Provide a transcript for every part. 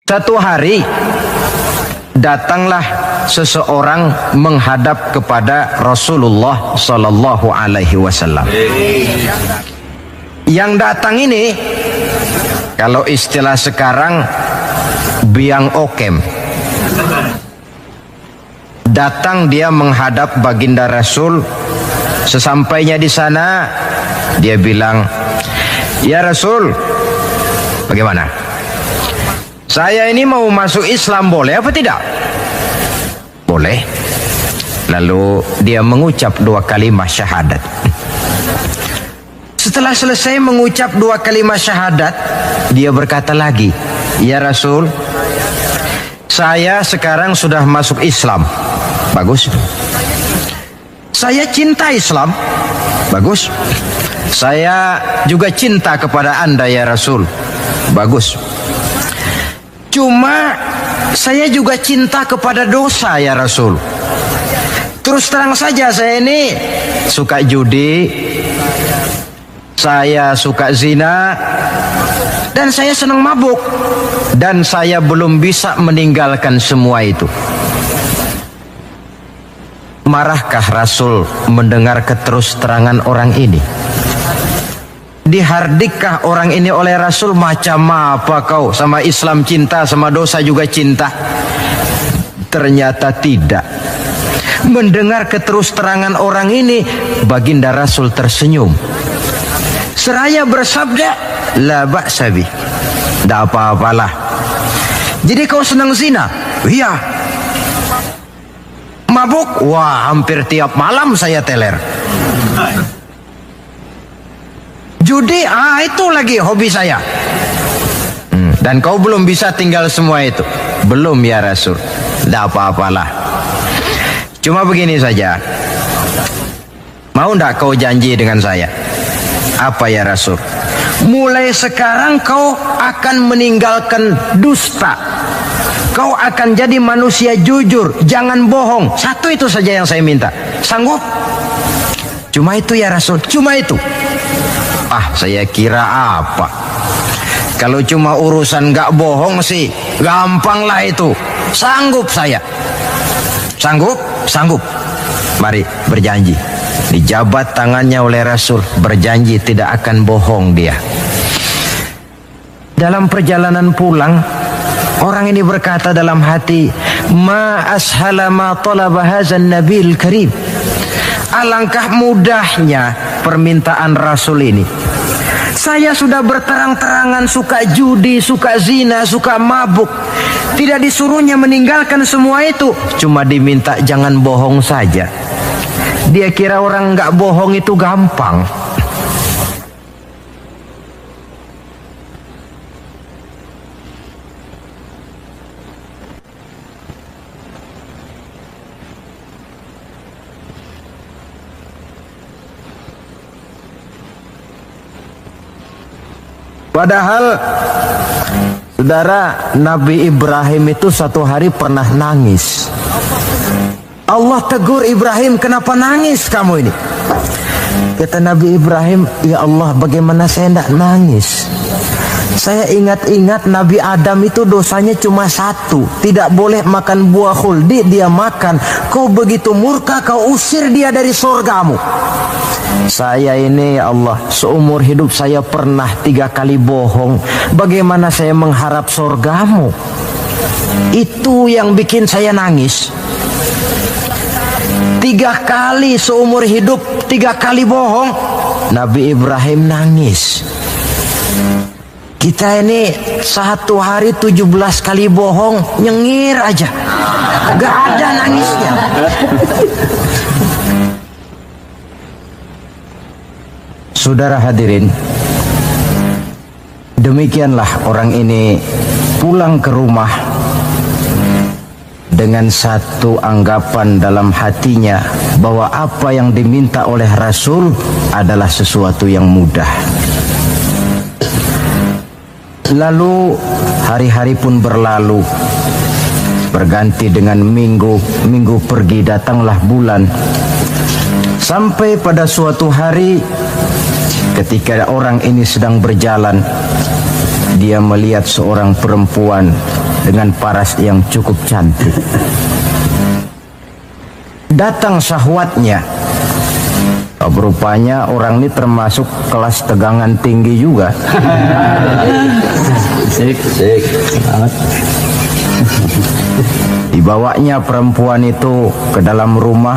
Satu hari datanglah seseorang menghadap kepada Rasulullah Sallallahu Alaihi Wasallam. Yang datang ini, kalau istilah sekarang, biang okem. Datang dia menghadap baginda Rasul. Sesampainya di sana, dia bilang, "Ya Rasul, bagaimana? Saya ini mau masuk Islam, boleh apa tidak?" Boleh. Lalu dia mengucap 2 kalimat syahadat. Setelah selesai mengucap 2 kalimat syahadat, dia berkata lagi, "Ya Rasul, saya sekarang sudah masuk Islam." Bagus. "Saya cinta Islam." Bagus. "Saya juga cinta kepada Anda ya Rasul." Bagus. "Cuma saya juga cinta kepada dosa ya Rasul. Terus terang saja saya ini suka judi, saya suka zina, dan saya senang mabuk. Dan saya belum bisa meninggalkan semua itu." Marahkah Rasul mendengar keterus-terangan orang ini? Dihardikkah orang ini oleh Rasul, "Macam apa kau, sama Islam cinta, sama dosa juga cinta?" Ternyata tidak. Mendengar keterus-terangan orang ini, baginda Rasul tersenyum. Seraya bersabda, "La ba'sa bih." Tidak apa-apalah. "Jadi kau senang zina?" "Iya." "Mabuk?" "Wah, hampir tiap malam saya teler." "Judi?" Itu lagi hobi saya." "Dan kau belum bisa tinggal semua itu?" "Belum ya Rasul." "Tidak apa-apalah. Cuma begini saja. Mau tidak kau janji dengan saya?" "Apa ya Rasul?" "Mulai sekarang kau akan meninggalkan dusta. Kau akan jadi manusia jujur, jangan bohong. Satu itu saja yang saya minta. Sanggup?" "Cuma itu ya Rasul." "Cuma itu?" Saya kira apa? Kalau cuma urusan gak bohong sih, gampang lah itu. Sanggup saya." "Sanggup?" "Sanggup." "Mari berjanji." Dijabat tangannya oleh Rasul, berjanji tidak akan bohong dia. Dalam perjalanan pulang, orang ini berkata dalam hati, "Ma ashala ma talaba hadzan nabil karim." Alangkah mudahnya permintaan Rasul ini. Saya sudah berterang-terangan suka judi, suka zina, suka mabuk. Tidak disuruhnya meninggalkan semua itu, cuma diminta jangan bohong saja. Dia kira orang nggak bohong itu gampang. Padahal, saudara, Nabi Ibrahim itu satu hari pernah nangis. Allah tegur Ibrahim, "Kenapa nangis kamu ini?" Kata Nabi Ibrahim, "Ya Allah, bagaimana saya tidak nangis? Saya ingat-ingat Nabi Adam itu dosanya cuma 1, tidak boleh makan buah khuldi, dia makan. Kau begitu murka, kau usir dia dari surgamu. Saya ini ya Allah, seumur hidup saya pernah 3 kali bohong. Bagaimana saya mengharap surgamu?" Itu yang bikin saya nangis. 3 kali seumur hidup, 3 kali bohong. Nabi Ibrahim nangis. Kita ini 1 hari 17 kali bohong, nyengir aja, gak ada nangisnya. Saudara hadirin, demikianlah orang ini pulang ke rumah dengan satu anggapan dalam hatinya bahwa apa yang diminta oleh Rasul adalah sesuatu yang mudah. Lalu hari-hari pun berlalu, berganti dengan minggu, minggu pergi, datanglah bulan. Sampai pada suatu hari ketika orang ini sedang berjalan, dia melihat seorang perempuan dengan paras yang cukup cantik. Datang syahwatnya. Rupanya orang ini termasuk kelas tegangan tinggi juga. Dibawanya perempuan itu ke dalam rumah.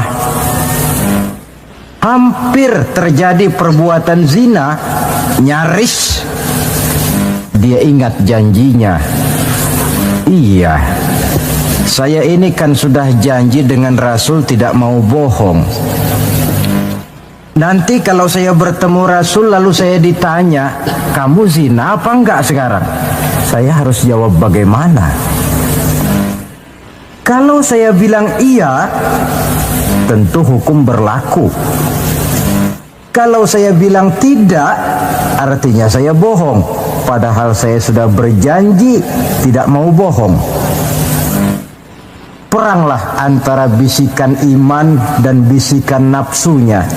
Hampir terjadi perbuatan zina. Nyaris dia ingat janjinya. Iya, saya ini kan sudah janji dengan Rasul tidak mau bohong. Nanti kalau saya bertemu Rasul lalu saya ditanya, kamu zina apa enggak sekarang? Saya harus jawab bagaimana? Kalau saya bilang iya, tentu hukum berlaku. Kalau saya bilang tidak, artinya saya bohong. Padahal saya sudah berjanji tidak mau bohong. Peranglah antara bisikan iman dan bisikan nafsunya.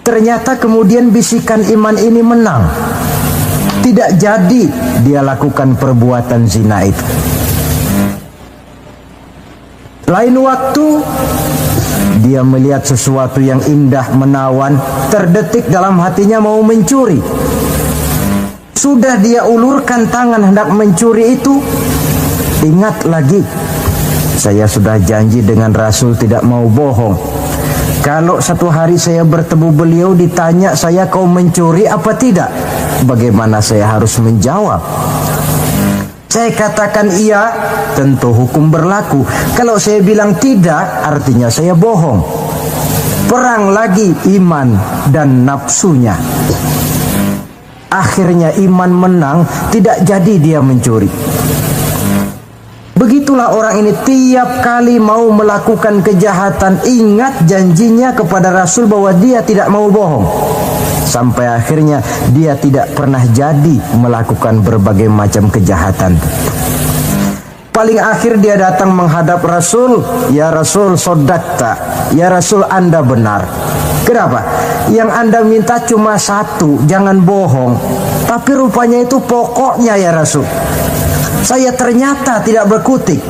Ternyata kemudian bisikan iman ini menang. Tidak jadi dia lakukan perbuatan zina itu. Lain waktu dia melihat sesuatu yang indah menawan, terdetik dalam hatinya mau mencuri. Sudah dia ulurkan tangan hendak mencuri itu, ingat lagi, saya sudah janji dengan Rasul tidak mau bohong. Kalau satu hari saya bertemu beliau ditanya saya kau mencuri apa tidak? Bagaimana saya harus menjawab? Saya katakan iya, tentu hukum berlaku. Kalau saya bilang tidak, artinya saya bohong. Perang lagi iman dan nafsunya. Akhirnya iman menang, tidak jadi dia mencuri. Begitulah orang ini tiap kali mau melakukan kejahatan ingat janjinya kepada Rasul bahwa dia tidak mau bohong. Sampai akhirnya dia tidak pernah jadi melakukan berbagai macam kejahatan. Paling akhir dia datang menghadap Rasul, ya Rasul sodakta, ya Rasul Anda benar. Kenapa? Yang Anda minta cuma satu, jangan bohong. Tapi rupanya itu pokoknya ya Rasul. Saya ternyata tidak berkutik.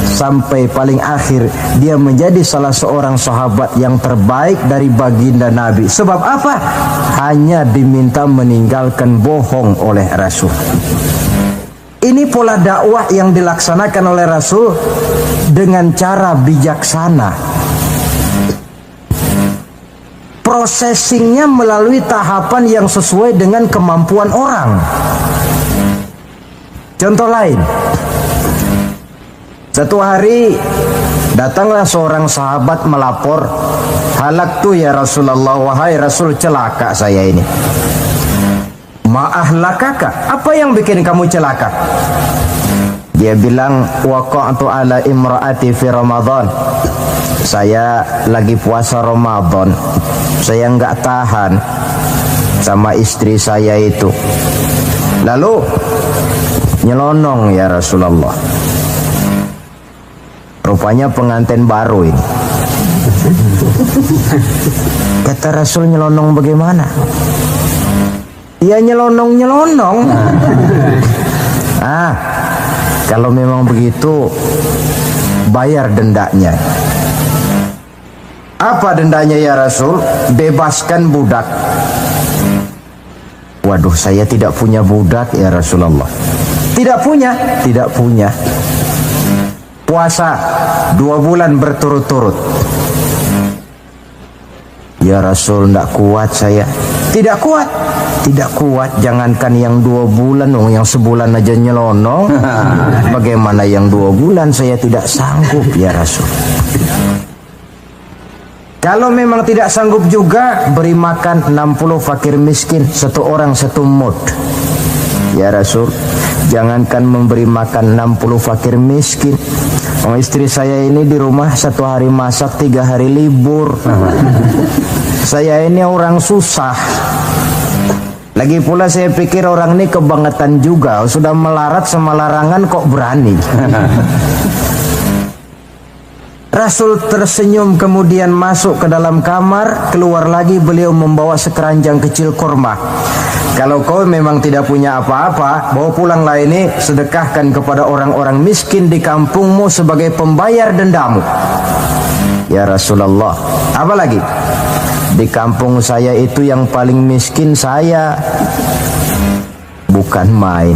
Sampai paling akhir dia menjadi salah seorang sahabat yang terbaik dari baginda Nabi. Sebab apa? Hanya diminta meninggalkan bohong oleh Rasul. Ini pola dakwah yang dilaksanakan oleh Rasul dengan cara bijaksana. Processingnya melalui tahapan yang sesuai dengan kemampuan orang. Contoh lain, satu hari datanglah seorang sahabat melapor, halaktu ya Rasulullah, wahai Rasul celaka saya ini. Ma'ahlakaka, apa yang bikin kamu celaka? Dia bilang, waqa'tu ala imra'ati fi Ramadan. Saya lagi puasa Ramadan, saya nggak tahan sama istri saya itu. Lalu nyelonong ya Rasulullah. Rupanya pengantin baru ini. Kata Rasul, nyelonong bagaimana? Ya nyelonong-nyelonong. Kalau memang begitu bayar dendanya. Apa dendanya ya Rasul? Bebaskan budak. Waduh, saya tidak punya budak ya Rasulullah. Tidak punya? Tidak punya. Puasa 2 bulan berturut-turut. Ya Rasul, tidak kuat saya. Tidak kuat? Tidak kuat. Jangankan yang 2 bulan, yang sebulan aja nyelonong. Bagaimana yang 2 bulan? Saya tidak sanggup ya Rasul. Kalau memang tidak sanggup juga, beri makan 60 fakir miskin, 1 orang 1 mud. Ya Rasul, jangankan memberi makan 60 fakir miskin, istri saya ini di rumah 1 hari masak, 3 hari libur. Saya ini orang susah. Lagi pula saya pikir orang ini kebangetan juga, sudah melarat sama larangan kok berani. Rasul tersenyum kemudian masuk ke dalam kamar. Keluar lagi beliau membawa sekeranjang kecil kurma. Kalau kau memang tidak punya apa-apa, bawa pulanglah ini, sedekahkan kepada orang-orang miskin di kampungmu sebagai pembayar dendamu. Ya Rasulullah, apa lagi? Di kampung saya itu yang paling miskin saya. Bukan main.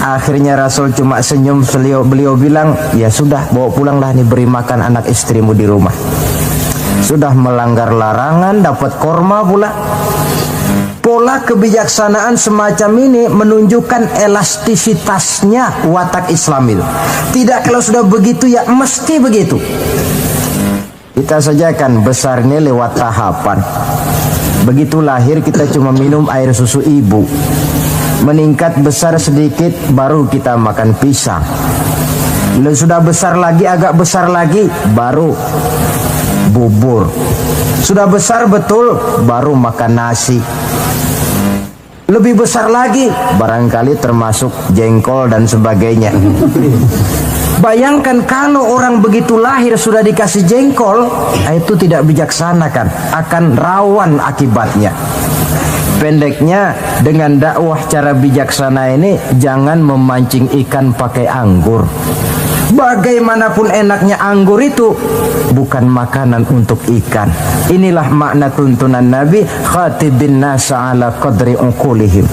Akhirnya Rasul cuma senyum, beliau bilang, ya sudah, bawa pulanglah nih, beri makan anak istrimu di rumah. Sudah melanggar larangan, dapat korma pula. Pola kebijaksanaan semacam ini menunjukkan elastisitasnya watak Islam itu. Tidak kalau sudah begitu ya mesti begitu. Kita sajakan besarnya lewat tahapan. Begitu lahir kita cuma minum air susu ibu. Meningkat besar sedikit baru kita makan pisang. Bila sudah besar lagi, agak besar lagi, baru bubur. Sudah besar betul, baru makan nasi. Lebih besar lagi, barangkali termasuk jengkol dan sebagainya. Bayangkan kalau orang begitu lahir sudah dikasih jengkol, itu tidak bijaksana kan, akan rawan akibatnya. Pendeknya, dengan dakwah cara bijaksana ini, jangan memancing ikan pakai anggur. Bagaimanapun enaknya anggur itu bukan makanan untuk ikan. Inilah makna tuntunan Nabi, khatibin nasa ala qadri uqulihim.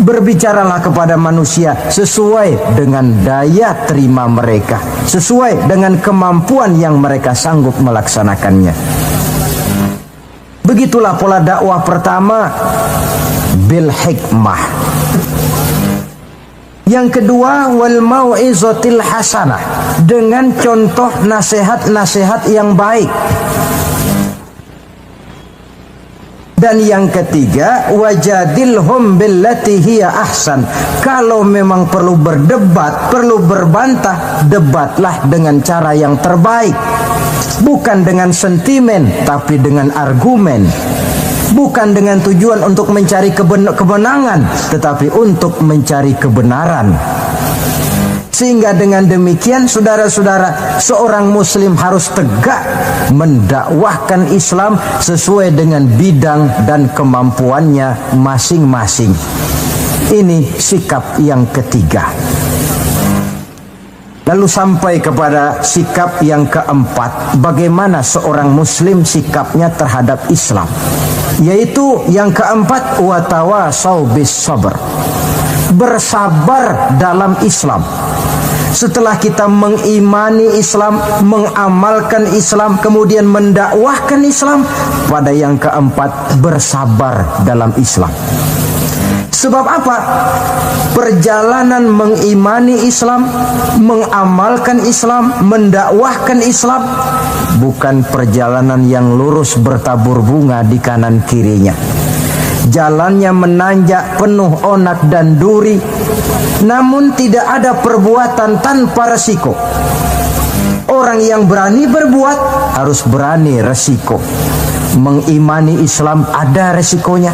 Berbicaralah kepada manusia sesuai dengan daya terima mereka, sesuai dengan kemampuan yang mereka sanggup melaksanakannya. Begitulah pola dakwah pertama, bil hikmah. Yang kedua, wal mau'izatil hasanah, dengan contoh nasihat-nasihat yang baik. Dan yang ketiga, wajadilhum billati hiya ahsan. Kalau memang perlu berdebat, perlu berbantah, debatlah dengan cara yang terbaik. Bukan dengan sentimen, tapi dengan argumen. Bukan dengan tujuan untuk mencari kebenangan, tetapi untuk mencari kebenaran. Sehingga dengan demikian, saudara-saudara, seorang muslim harus tegak mendakwahkan Islam sesuai dengan bidang dan kemampuannya masing-masing. Ini sikap yang ketiga. Lalu sampai kepada sikap yang keempat, bagaimana seorang muslim sikapnya terhadap Islam. Yaitu yang keempat, watawasau bis sabr, bersabar dalam Islam. Setelah kita mengimani Islam, mengamalkan Islam, kemudian mendakwahkan Islam, pada yang keempat, bersabar dalam Islam. Sebab apa? Perjalanan mengimani Islam, mengamalkan Islam, mendakwahkan Islam bukan perjalanan yang lurus bertabur bunga di kanan kirinya. Jalannya menanjak, penuh onak dan duri. Namun tidak ada perbuatan tanpa resiko. Orang yang berani berbuat harus berani resiko. Mengimani Islam ada resikonya,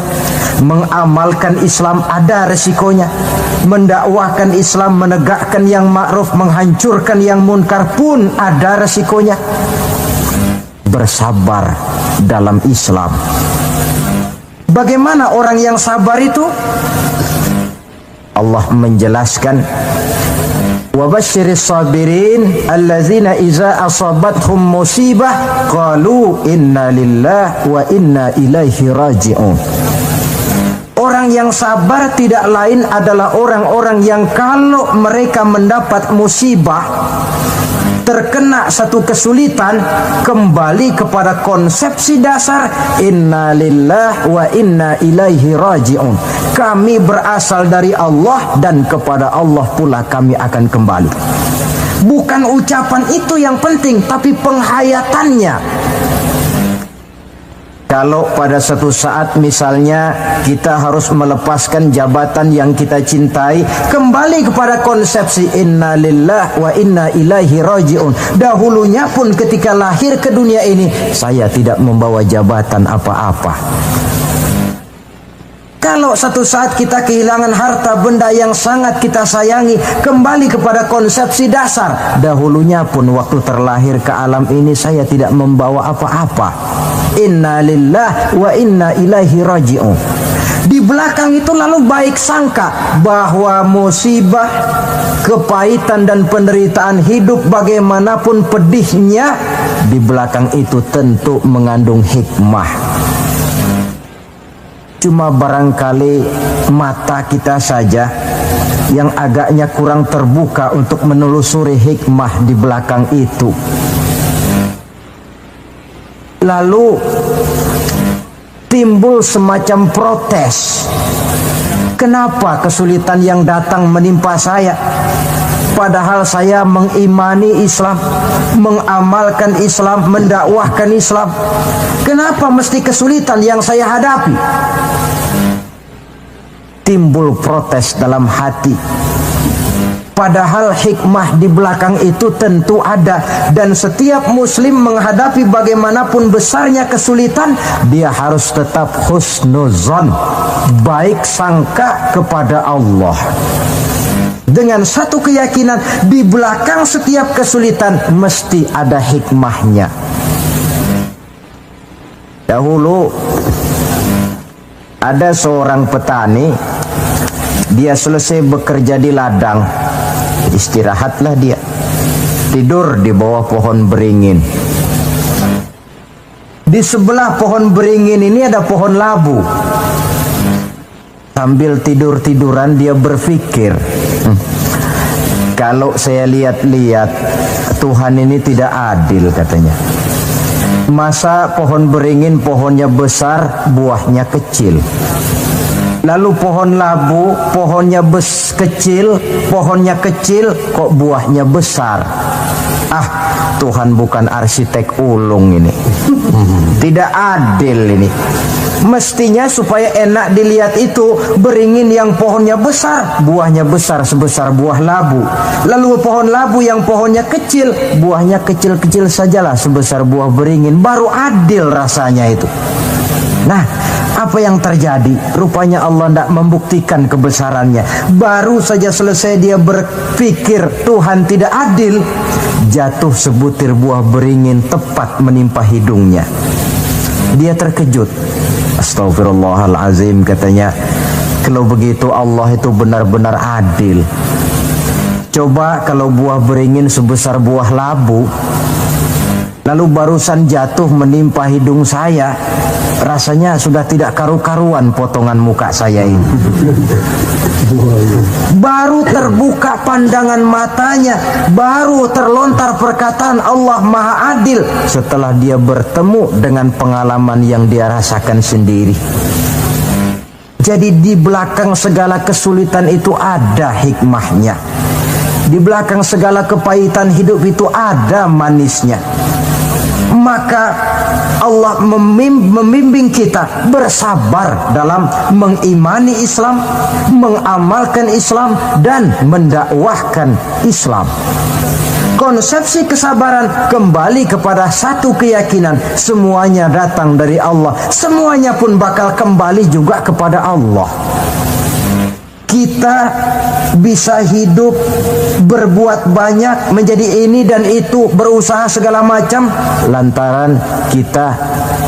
mengamalkan Islam ada resikonya, mendakwahkan Islam, menegakkan yang ma'ruf, menghancurkan yang munkar pun ada resikonya. Bersabar dalam Islam. Bagaimana orang yang sabar itu? Allah menjelaskan, wabasyiris sabirin allazina iza asabathum musibah qalu inna lillahi wa inna ilaihi raji'un. Orang yang sabar tidak lain adalah orang-orang yang kalau mereka mendapat musibah, terkena satu kesulitan, kembali kepada konsepsi dasar inna lillahi wa inna ilaihi raji'un. Kami berasal dari Allah dan kepada Allah pula kami akan kembali. Bukan ucapan itu yang penting, tapi penghayatannya. Kalau pada satu saat misalnya kita harus melepaskan jabatan yang kita cintai, kembali kepada konsepsi inna lillahi wa inna ilaihi raji'un. Dahulunya pun ketika lahir ke dunia ini, saya tidak membawa jabatan apa-apa. Kalau satu saat kita kehilangan harta benda yang sangat kita sayangi, kembali kepada konsepsi dasar. Dahulunya pun waktu terlahir ke alam ini saya tidak membawa apa-apa. Inna lillahi wa inna ilaihi raji'un. Di belakang itu lalu baik sangka bahwa musibah, kepahitan dan penderitaan hidup bagaimanapun pedihnya, di belakang itu tentu mengandung hikmah. Cuma barangkali mata kita saja yang agaknya kurang terbuka untuk menelusuri hikmah di belakang itu. Lalu timbul semacam protes. Kenapa kesulitan yang datang menimpa saya? Padahal saya mengimani Islam, mengamalkan Islam, mendakwahkan Islam. Kenapa mesti kesulitan yang saya hadapi? Timbul protes dalam hati. Padahal hikmah di belakang itu tentu ada. Dan setiap muslim menghadapi bagaimanapun besarnya kesulitan, dia harus tetap husnuzon, baik sangka kepada Allah, dengan satu keyakinan di belakang setiap kesulitan mesti ada hikmahnya. Dahulu ada seorang petani, dia selesai bekerja di ladang, istirahatlah dia, tidur di bawah pohon beringin. Di sebelah pohon beringin ini ada pohon labu. Sambil tidur-tiduran dia berpikir, kalau saya lihat-lihat Tuhan ini tidak adil, katanya. Masa pohon beringin pohonnya besar, buahnya kecil. Lalu pohon labu pohonnya kecil, pohonnya kecil, kok buahnya besar. Ah, Tuhan bukan arsitek ulung ini. Tidak adil ini. Mestinya supaya enak dilihat itu beringin yang pohonnya besar, buahnya besar sebesar buah labu. Lalu pohon labu yang pohonnya kecil, buahnya kecil-kecil sajalah sebesar buah beringin. Baru adil rasanya itu. Nah, apa yang terjadi? Rupanya Allah tidak membuktikan kebesarannya. Baru saja selesai dia berpikir Tuhan tidak adil, jatuh sebutir buah beringin tepat menimpa hidungnya. Dia terkejut. Astagfirullahalazim, katanya. Kalau begitu Allah itu benar-benar adil. Coba kalau buah beringin sebesar buah labu, lalu barusan jatuh menimpa hidung saya, rasanya sudah tidak karu-karuan potongan muka saya ini. Baru terbuka pandangan matanya, baru terlontar perkataan Allah Maha Adil setelah dia bertemu dengan pengalaman yang dia rasakan sendiri. Jadi di belakang segala kesulitan itu ada hikmahnya. Di belakang segala kepahitan hidup itu ada manisnya. Maka Allah membimbing kita bersabar dalam mengimani Islam, mengamalkan Islam, dan mendakwahkan Islam. Konsepsi kesabaran kembali kepada satu keyakinan, semuanya datang dari Allah, semuanya pun bakal kembali juga kepada Allah. Kita bisa hidup, berbuat banyak, menjadi ini dan itu, berusaha segala macam lantaran kita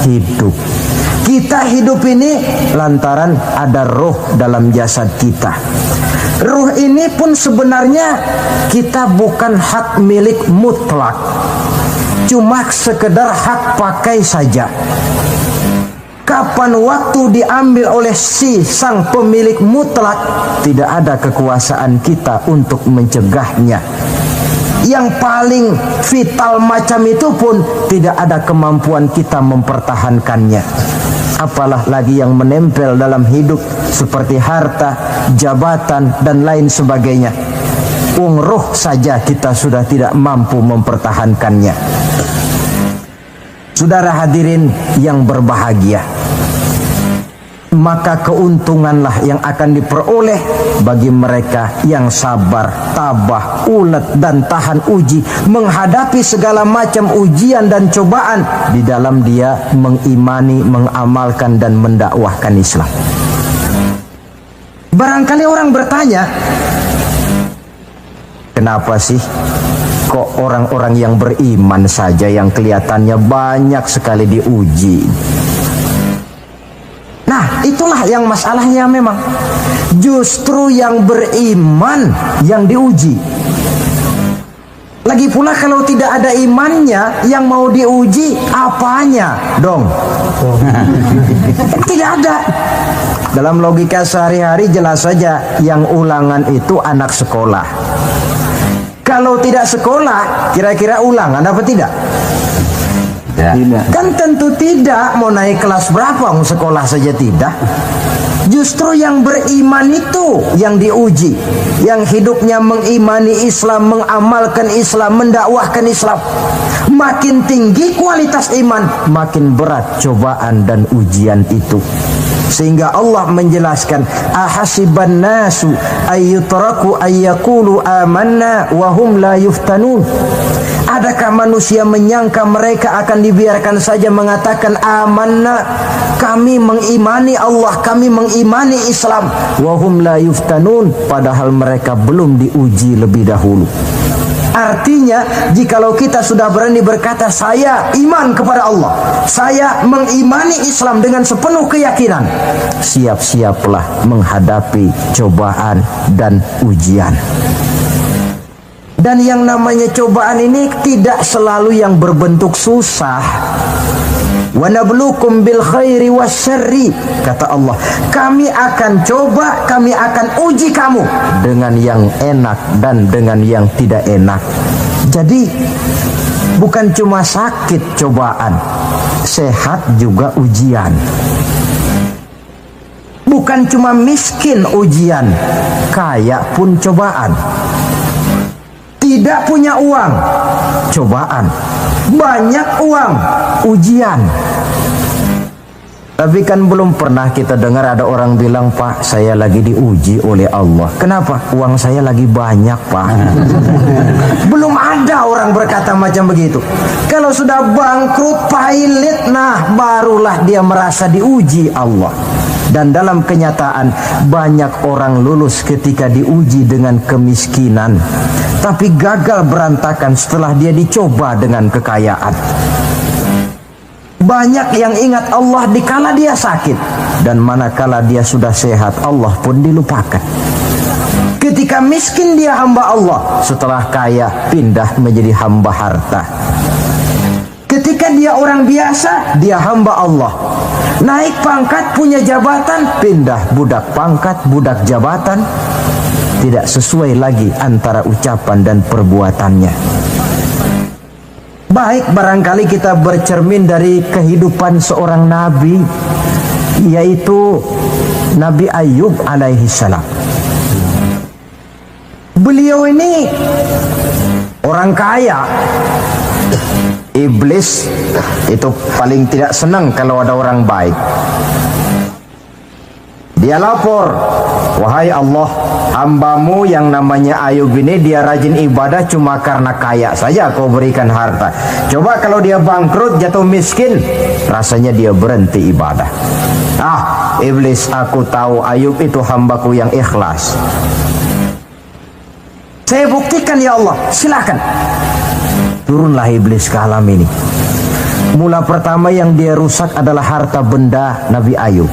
hidup. Kita hidup ini lantaran ada roh dalam jasad kita. Ruh ini pun sebenarnya kita bukan hak milik mutlak, cuma sekedar hak pakai saja. Kapan waktu diambil oleh si sang pemilik mutlak, tidak ada kekuasaan kita untuk mencegahnya. Yang paling vital macam itu pun tidak ada kemampuan kita mempertahankannya. Apalah lagi yang menempel dalam hidup seperti harta, jabatan, dan lain sebagainya. Roh saja kita sudah tidak mampu mempertahankannya. Saudara hadirin yang berbahagia, maka keuntunganlah yang akan diperoleh bagi mereka yang sabar, tabah, ulet, dan tahan uji, menghadapi segala macam ujian dan cobaan di dalam dia mengimani, mengamalkan, dan mendakwahkan Islam. Barangkali orang bertanya, kenapa sih kok orang-orang yang beriman saja yang kelihatannya banyak sekali diuji? Nah, itulah yang masalahnya memang. Justru yang beriman yang diuji. Lagi pula kalau tidak ada imannya, yang mau diuji apanya dong? Tidak ada. Dalam logika sehari-hari jelas saja yang ulangan itu anak sekolah. Kalau tidak sekolah, kira-kira ulangan apa tidak? Tidak. Kan tentu tidak. Mau naik kelas berapa? Mau sekolah saja tidak. Justru yang beriman itu yang diuji, yang hidupnya mengimani Islam, mengamalkan Islam, mendakwahkan Islam. Makin tinggi kualitas iman, makin berat cobaan dan ujian itu. Sehingga Allah menjelaskan, ahasiban nasu ayyutraku ayyakulu amanna wa hum la yuftanun. Adakah manusia menyangka mereka akan dibiarkan saja mengatakan amanna, kami mengimani Allah, kami mengimani Islam, wa hum la yuftanun, padahal mereka belum diuji lebih dahulu. Artinya, jikalau kita sudah berani berkata saya iman kepada Allah, saya mengimani Islam dengan sepenuh keyakinan, siap-siaplah menghadapi cobaan dan ujian. Dan yang namanya cobaan ini tidak selalu yang berbentuk susah. Wa nabluukum bil khairi wasyarri, kata Allah, kami akan coba, kami akan uji kamu dengan yang enak dan dengan yang tidak enak. Jadi bukan cuma sakit cobaan, sehat juga ujian. Bukan cuma miskin ujian, kaya pun cobaan. Tidak punya uang, cobaan. Banyak uang, ujian. Tapi kan belum pernah kita dengar ada orang bilang, Pak, saya lagi diuji oleh Allah. Kenapa? Uang saya lagi banyak, Pak. Belum ada orang berkata macam begitu. Kalau sudah bangkrut, pailit, nah barulah dia merasa diuji Allah. Dan dalam kenyataan banyak orang lulus ketika diuji dengan kemiskinan, tapi gagal berantakan setelah dia dicoba dengan kekayaan. Banyak yang ingat Allah dikala dia sakit, dan manakala dia sudah sehat, Allah pun dilupakan. Ketika miskin dia hamba Allah, setelah kaya pindah menjadi hamba harta. Ketika dia orang biasa, dia hamba Allah. Naik pangkat, punya jabatan, pindah budak pangkat, budak jabatan. Tidak sesuai lagi antara ucapan dan perbuatannya. Baik, barangkali kita bercermin dari kehidupan seorang nabi, yaitu Nabi Ayub alaihi salam. Beliau ini orang kaya. Iblis itu paling tidak senang kalau ada orang baik. Dia lapor, wahai Allah, hambamu yang namanya Ayub ini dia rajin ibadah cuma karena kaya saja kau berikan harta. Coba kalau dia bangkrut, jatuh miskin, rasanya dia berhenti ibadah. Ah, Iblis, aku tahu Ayub itu hambaku yang ikhlas. Saya buktikan ya Allah, silakan. Turunlah iblis ke alam ini. Mula pertama yang dia rusak adalah harta benda Nabi Ayub.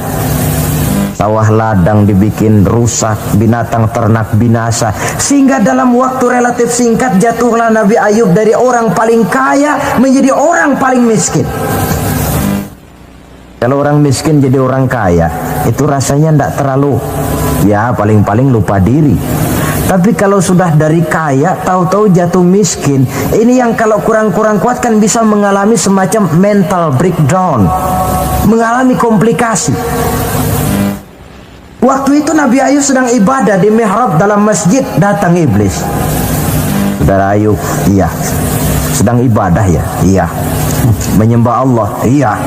Sawah ladang dibikin rusak, binatang ternak binasa. Sehingga dalam waktu relatif singkat jatuhlah Nabi Ayub dari orang paling kaya menjadi orang paling miskin. Kalau orang miskin jadi orang kaya, itu rasanya tidak terlalu, ya paling-paling lupa diri. Tapi kalau sudah dari kaya, tahu-tahu jatuh miskin, ini yang kalau kurang-kurang kuat kan bisa mengalami semacam mental breakdown, mengalami komplikasi. Waktu itu Nabi Ayub sedang ibadah di mihrab dalam masjid, datang iblis. Saudara Ayub, iya. Sedang ibadah ya? Iya. Menyembah Allah? Iya.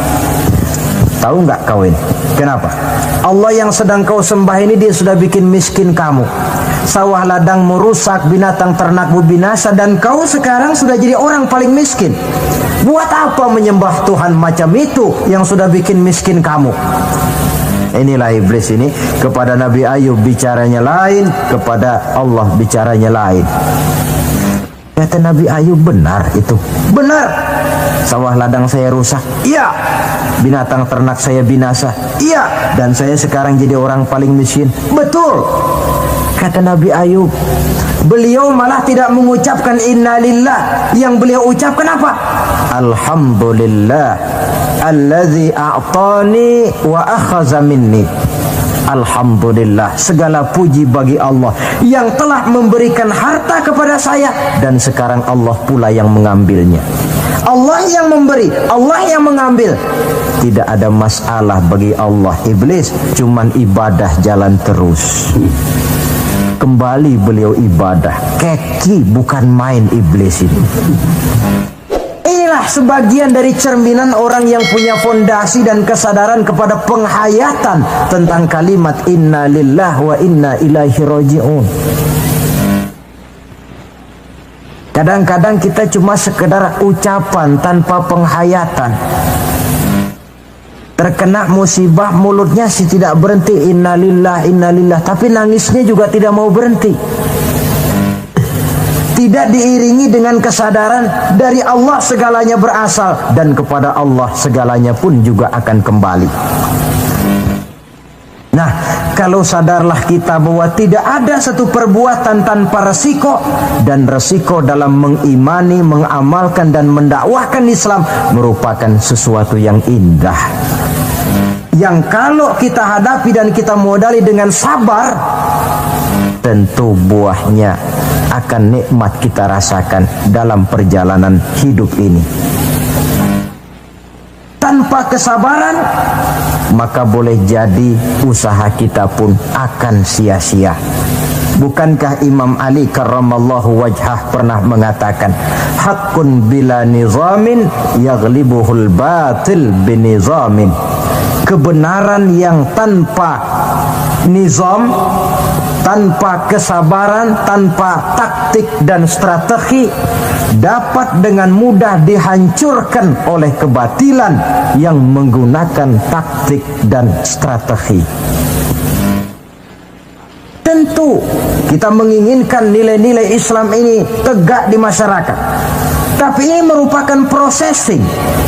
Tahu nggak kau ini? Kenapa? Allah yang sedang kau sembah ini dia sudah bikin miskin kamu. Sawah ladangmu rusak, binatang ternakmu binasa, dan kau sekarang sudah jadi orang paling miskin. Buat apa menyembah Tuhan macam itu yang sudah bikin miskin kamu? Inilah iblis ini, kepada Nabi Ayub bicaranya lain, kepada Allah bicaranya lain. Kata Nabi Ayub, benar itu. Benar. Sawah ladang saya rusak. Iya. Binatang ternak saya binasa. Iya. Dan saya sekarang jadi orang paling miskin. Betul. Kata Nabi Ayub, beliau malah tidak mengucapkan innalillah. Yang beliau ucapkan apa? Alhamdulillah alladzi a'tani wa akhadha minni. Alhamdulillah, segala puji bagi Allah yang telah memberikan harta kepada saya dan sekarang Allah pula yang mengambilnya. Allah yang memberi, Allah yang mengambil. Tidak ada masalah bagi Allah. Iblis cuman ibadah jalan terus. Kembali beliau ibadah. Keki bukan main iblis ini. Inilah sebagian dari cerminan orang yang punya fondasi dan kesadaran kepada penghayatan tentang kalimat inna lillah wa inna ilaihi raji'un. Kadang-kadang kita cuma sekedar ucapan tanpa penghayatan. Terkena musibah, mulutnya sih tidak berhenti innalillah, innalillah, tapi nangisnya juga tidak mau berhenti. Tidak diiringi dengan kesadaran dari Allah segalanya berasal dan kepada Allah segalanya pun juga akan kembali. Nah, kalau sadarlah kita bahwa tidak ada satu perbuatan tanpa resiko, dan resiko dalam mengimani, mengamalkan dan mendakwahkan Islam merupakan sesuatu yang indah, yang kalau kita hadapi dan kita modali dengan sabar, tentu buahnya akan nikmat kita rasakan dalam perjalanan hidup ini. Tanpa kesabaran, maka boleh jadi usaha kita pun akan sia-sia. Bukankah Imam Ali karramallahu wajhah pernah mengatakan, haqqun bila nizamin yaghlibuhul batil binizamin. Kebenaran yang tanpa nizam, tanpa kesabaran, tanpa taktik dan strategi, dapat dengan mudah dihancurkan oleh kebatilan yang menggunakan taktik dan strategi. Tentu kita menginginkan nilai-nilai Islam ini tegak di masyarakat, tapi ini merupakan processing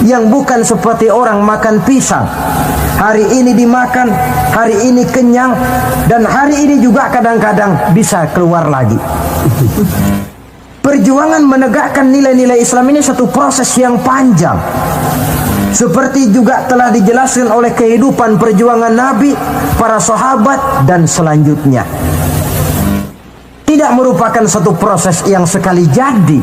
yang bukan seperti orang makan pisang. Hari ini dimakan, hari ini kenyang, dan hari ini juga kadang-kadang bisa keluar lagi. Perjuangan menegakkan nilai-nilai Islam ini satu proses yang panjang. Seperti juga telah dijelaskan oleh kehidupan perjuangan Nabi, para sahabat, dan selanjutnya. Tidak merupakan satu proses yang sekali jadi.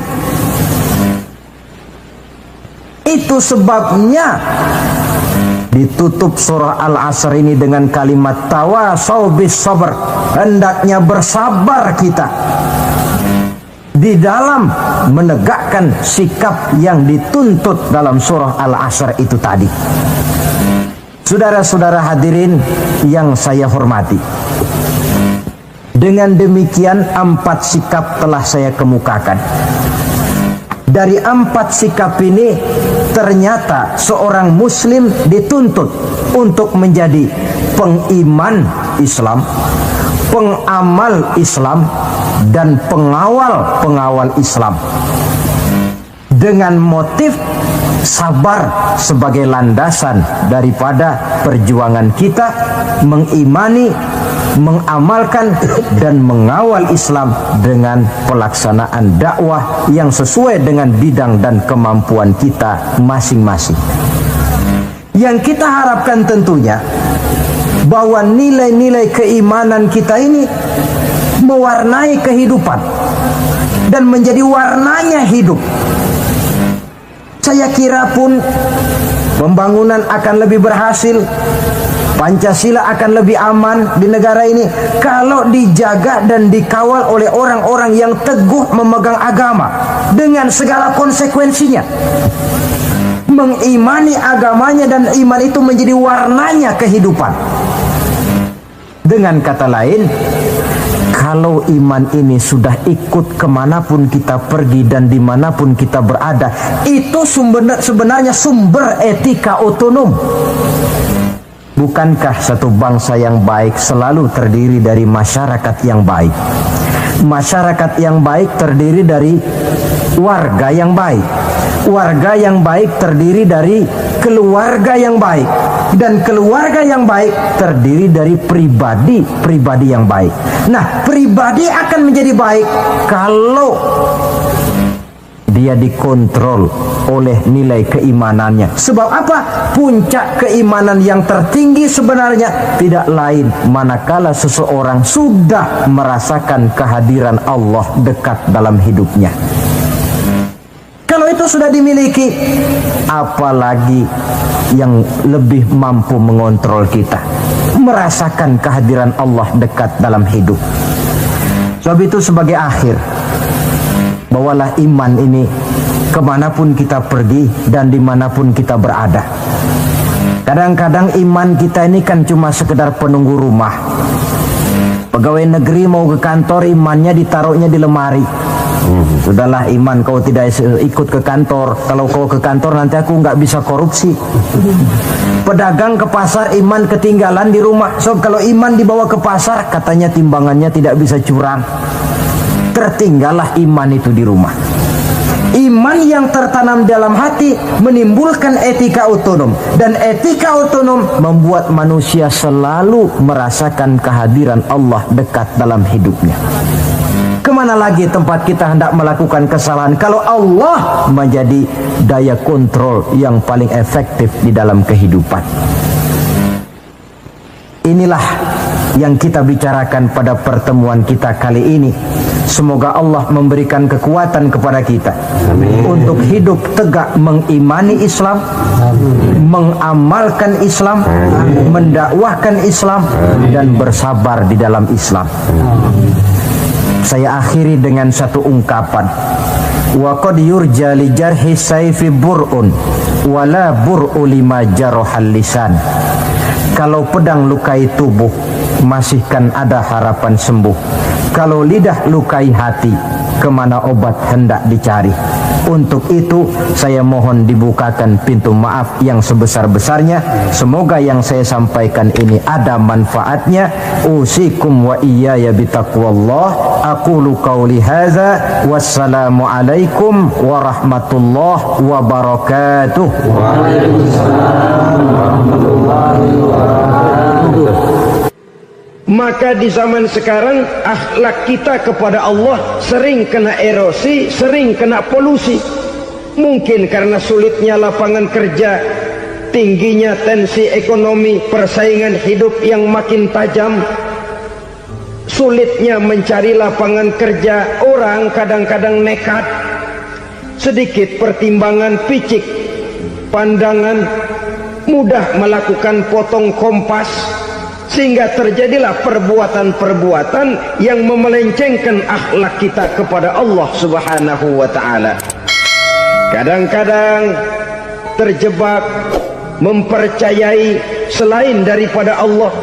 Itu sebabnya ditutup surah Al-Asr ini dengan kalimat tawasau bis sabr. Hendaknya bersabar kita di dalam menegakkan sikap yang dituntut dalam surah Al-Asr itu tadi. Saudara-saudara hadirin yang saya hormati, dengan demikian 4 sikap telah saya kemukakan. Dari 4 sikap ini ternyata seorang muslim dituntut untuk menjadi pengiman Islam, pengamal Islam, dan pengawal Islam, dengan motif sabar sebagai landasan daripada perjuangan kita mengimani, mengamalkan dan mengawal Islam dengan pelaksanaan dakwah yang sesuai dengan bidang dan kemampuan kita masing-masing. Yang kita harapkan tentunya bahwa nilai-nilai keimanan kita ini mewarnai kehidupan dan menjadi warnanya hidup. Saya kira pun pembangunan akan lebih berhasil, Pancasila akan lebih aman di negara ini kalau dijaga dan dikawal oleh orang-orang yang teguh memegang agama dengan segala konsekuensinya. Mengimani agamanya dan iman itu menjadi warnanya kehidupan. Dengan kata lain, kalau iman ini sudah ikut kemanapun kita pergi dan dimanapun kita berada, itu sebenarnya sumber etika otonom. Bukankah satu bangsa yang baik selalu terdiri dari masyarakat yang baik? Masyarakat yang baik terdiri dari warga yang baik. Warga yang baik terdiri dari keluarga yang baik. Dan keluarga yang baik terdiri dari pribadi yang baik. Nah, pribadi akan menjadi baik kalau dia dikontrol oleh nilai keimanannya. Sebab apa? Puncak keimanan yang tertinggi sebenarnya tidak lain manakala seseorang sudah merasakan kehadiran Allah dekat dalam hidupnya. Kalau itu sudah dimiliki, apalagi yang lebih mampu mengontrol kita, merasakan kehadiran Allah dekat dalam hidup. Sebab itu sebagai akhir, bawalah iman ini kemanapun kita pergi dan dimanapun kita berada. Kadang-kadang iman kita ini kan cuma sekedar penunggu rumah. Pegawai negeri mau ke kantor, imannya ditaruhnya di lemari. Sudahlah iman, kau tidak ikut ke kantor. Kalau kau ke kantor nanti aku nggak bisa korupsi. Pedagang ke pasar, iman ketinggalan di rumah. So kalau iman dibawa ke pasar, katanya timbangannya tidak bisa curang. Tertinggallah iman itu di rumah. Iman yang tertanam dalam hati menimbulkan etika otonom, dan etika otonom membuat manusia selalu merasakan kehadiran Allah dekat dalam hidupnya. Kemana lagi tempat kita hendak melakukan kesalahan kalau Allah menjadi daya kontrol yang paling efektif di dalam kehidupan? Inilah yang kita bicarakan pada pertemuan kita kali ini. Semoga Allah memberikan kekuatan kepada kita. Amin. Untuk hidup tegak mengimani Islam, mengamalkan Islam, mendakwahkan Islam, dan bersabar di dalam Islam. Saya akhiri dengan satu ungkapan. Wa qad yurja li jarhi sayfi bur'un wala bur'u lima jarahal lisan. Kalau pedang lukai tubuh, masihkan ada harapan sembuh. Kalau lidah lukai hati, kemana obat hendak dicari. Untuk itu saya mohon dibukakan pintu maaf yang sebesar-besarnya. Semoga yang saya sampaikan ini ada manfaatnya. Usikum wa iyaya bitaqwallah. Aqulu qawli hadza. Wassalamu alaikum warahmatullahi wabarakatuh. Waalaikumsalam warahmatullahi wabarakatuh. Maka di zaman sekarang akhlak kita kepada Allah sering kena erosi, sering kena polusi. Mungkin karena sulitnya lapangan kerja, tingginya tensi ekonomi, persaingan hidup yang makin tajam, sulitnya mencari lapangan kerja, orang kadang-kadang nekat. Sedikit pertimbangan picik, pandangan, mudah melakukan potong kompas, sehingga terjadilah perbuatan-perbuatan yang memelencengkan akhlak kita kepada Allah Subhanahu wa ta'ala. Kadang-kadang terjebak mempercayai selain daripada Allah.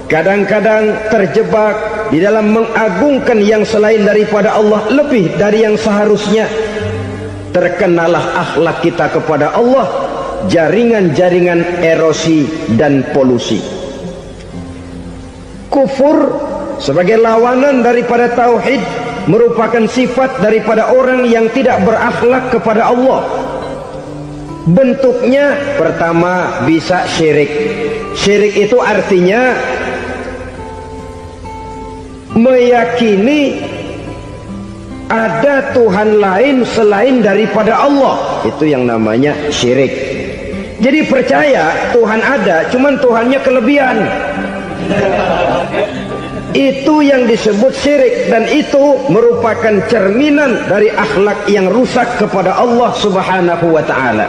Kadang-kadang terjebak di dalam mengagungkan yang selain daripada Allah lebih dari yang seharusnya. Terkenalah akhlak kita kepada Allah jaringan-jaringan erosi dan polusi. Kufur sebagai lawanan daripada tauhid merupakan sifat daripada orang yang tidak berakhlak kepada Allah. Bentuknya pertama bisa syirik. Syirik itu artinya meyakini ada Tuhan lain selain daripada Allah. Itu yang namanya syirik. Jadi percaya Tuhan ada, cuman Tuhannya kelebihan. Itu yang disebut syirik, dan itu merupakan cerminan dari akhlak yang rusak kepada Allah Subhanahu wa ta'ala.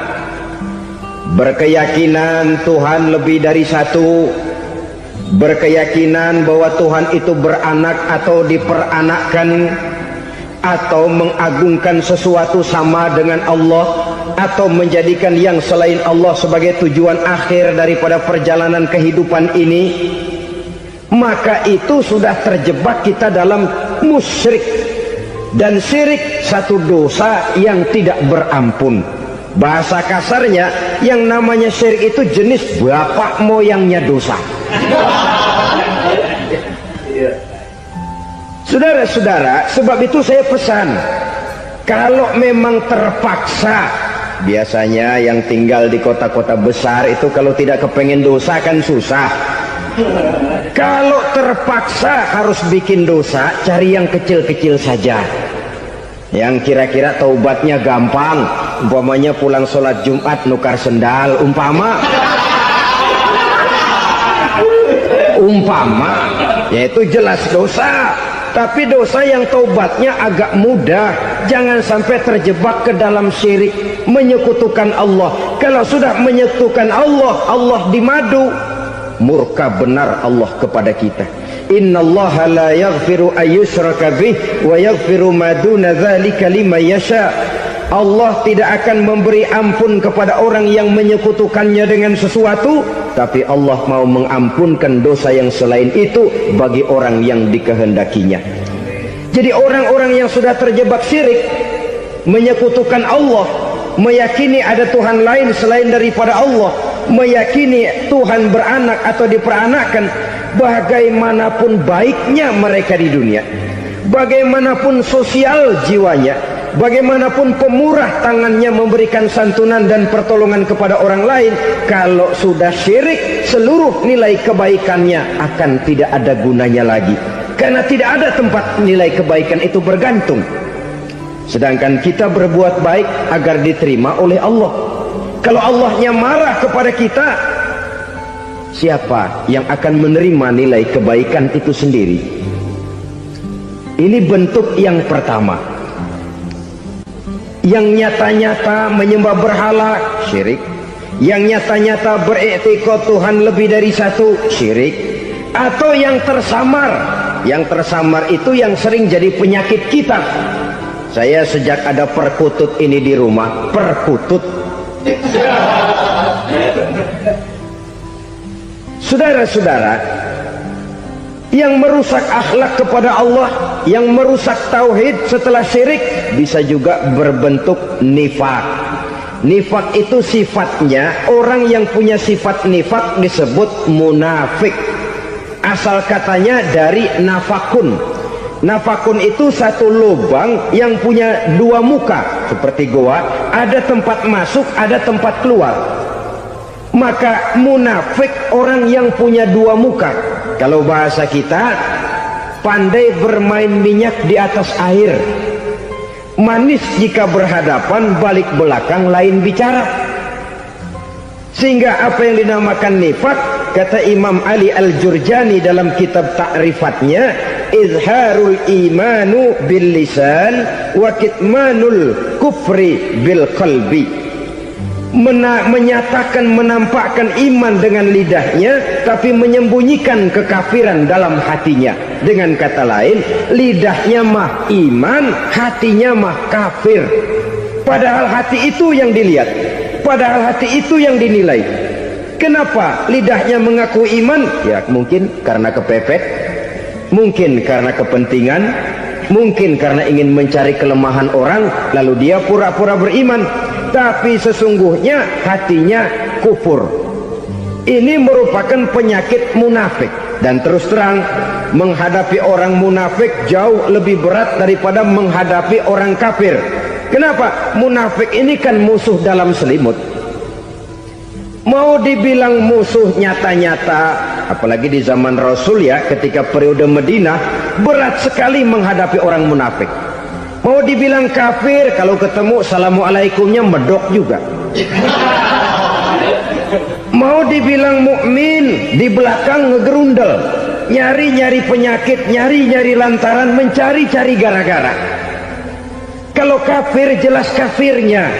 Berkeyakinan Tuhan lebih dari satu, berkeyakinan bahwa Tuhan itu beranak atau diperanakkan, atau mengagungkan sesuatu sama dengan Allah, atau menjadikan yang selain Allah sebagai tujuan akhir daripada perjalanan kehidupan ini, maka itu sudah terjebak kita dalam musyrik. Dan syirik satu dosa yang tidak berampun. Bahasa kasarnya, yang namanya syirik itu jenis bapak moyangnya dosa. Saudara-saudara, sebab itu saya pesan, kalau memang terpaksa, biasanya yang tinggal di kota-kota besar itu kalau tidak kepengen dosa kan susah. Kalau terpaksa harus bikin dosa, cari yang kecil-kecil saja, yang kira-kira taubatnya gampang. Umpamanya pulang sholat Jumat nukar sendal, umpama, yaitu jelas dosa. Tapi dosa yang taubatnya agak mudah. Jangan sampai terjebak ke dalam syirik, menyekutukan Allah. Kalau sudah menyekutukan Allah, Allah dimadu, murka benar Allah kepada kita. Innallaha la yaghfiru ayyushraka bih wa yaghfiru ma duna dzalika liman yasha. Allah tidak akan memberi ampun kepada orang yang menyekutukannya dengan sesuatu, tapi Allah mau mengampunkan dosa yang selain itu bagi orang yang dikehendakinya. Jadi orang-orang yang sudah terjebak syirik, menyekutukan Allah, meyakini ada Tuhan lain selain daripada Allah, meyakini Tuhan beranak atau diperanakkan, bagaimanapun baiknya mereka di dunia, bagaimanapun sosial jiwanya, bagaimanapun pemurah tangannya memberikan santunan dan pertolongan kepada orang lain, kalau sudah syirik, seluruh nilai kebaikannya akan tidak ada gunanya lagi, karena tidak ada tempat nilai kebaikan itu bergantung. Sedangkan kita berbuat baik agar diterima oleh Allah. Kalau Allahnya marah kepada kita, siapa yang akan menerima nilai kebaikan itu sendiri? Ini bentuk yang pertama. Yang nyata-nyata menyembah berhala, syirik. Yang nyata-nyata beriktikad Tuhan lebih dari satu, syirik. Atau yang tersamar. Yang tersamar itu yang sering jadi penyakit kita. Saya sejak ada perkutut ini di rumah, perkutut. Saudara-saudara, yang merusak akhlak kepada Allah, yang merusak tauhid setelah syirik, bisa juga berbentuk nifak. Nifak itu sifatnya, orang yang punya sifat nifak disebut munafik. Asal katanya dari nafakun. Nafakun itu satu lubang yang punya dua muka, seperti goa, ada tempat masuk, ada tempat keluar. Maka munafik orang yang punya dua muka. Kalau bahasa kita, pandai bermain minyak di atas air, manis jika berhadapan, balik belakang lain bicara. Sehingga apa yang dinamakan nifak, kata Imam Ali Al-Jurjani dalam kitab ta'rifatnya, izharul imanu bil lisan wa kitmanul kufri bil qalbi. Menyatakan, menampakkan iman dengan lidahnya, tapi menyembunyikan kekafiran dalam hatinya. Dengan kata lain, lidahnya mah iman, hatinya mah kafir. Padahal hati itu yang dilihat, padahal hati itu yang dinilai. Kenapa lidahnya mengaku iman? Ya mungkin karena kepepet, mungkin karena kepentingan, mungkin karena ingin mencari kelemahan orang, lalu dia pura-pura beriman, tapi sesungguhnya hatinya kufur. Ini merupakan penyakit munafik. Dan terus terang, menghadapi orang munafik jauh lebih berat daripada menghadapi orang kafir. Kenapa? Munafik ini kan musuh dalam selimut. Mau dibilang musuh nyata-nyata, apalagi di zaman Rasul ya, ketika periode Madinah, berat sekali menghadapi orang munafik. Mau dibilang kafir, kalau ketemu assalamualaikumnya medok juga. Mau dibilang mukmin, di belakang ngegerundel, nyari-nyari penyakit, nyari-nyari lantaran, mencari-cari gara-gara. Kalau kafir jelas kafirnya,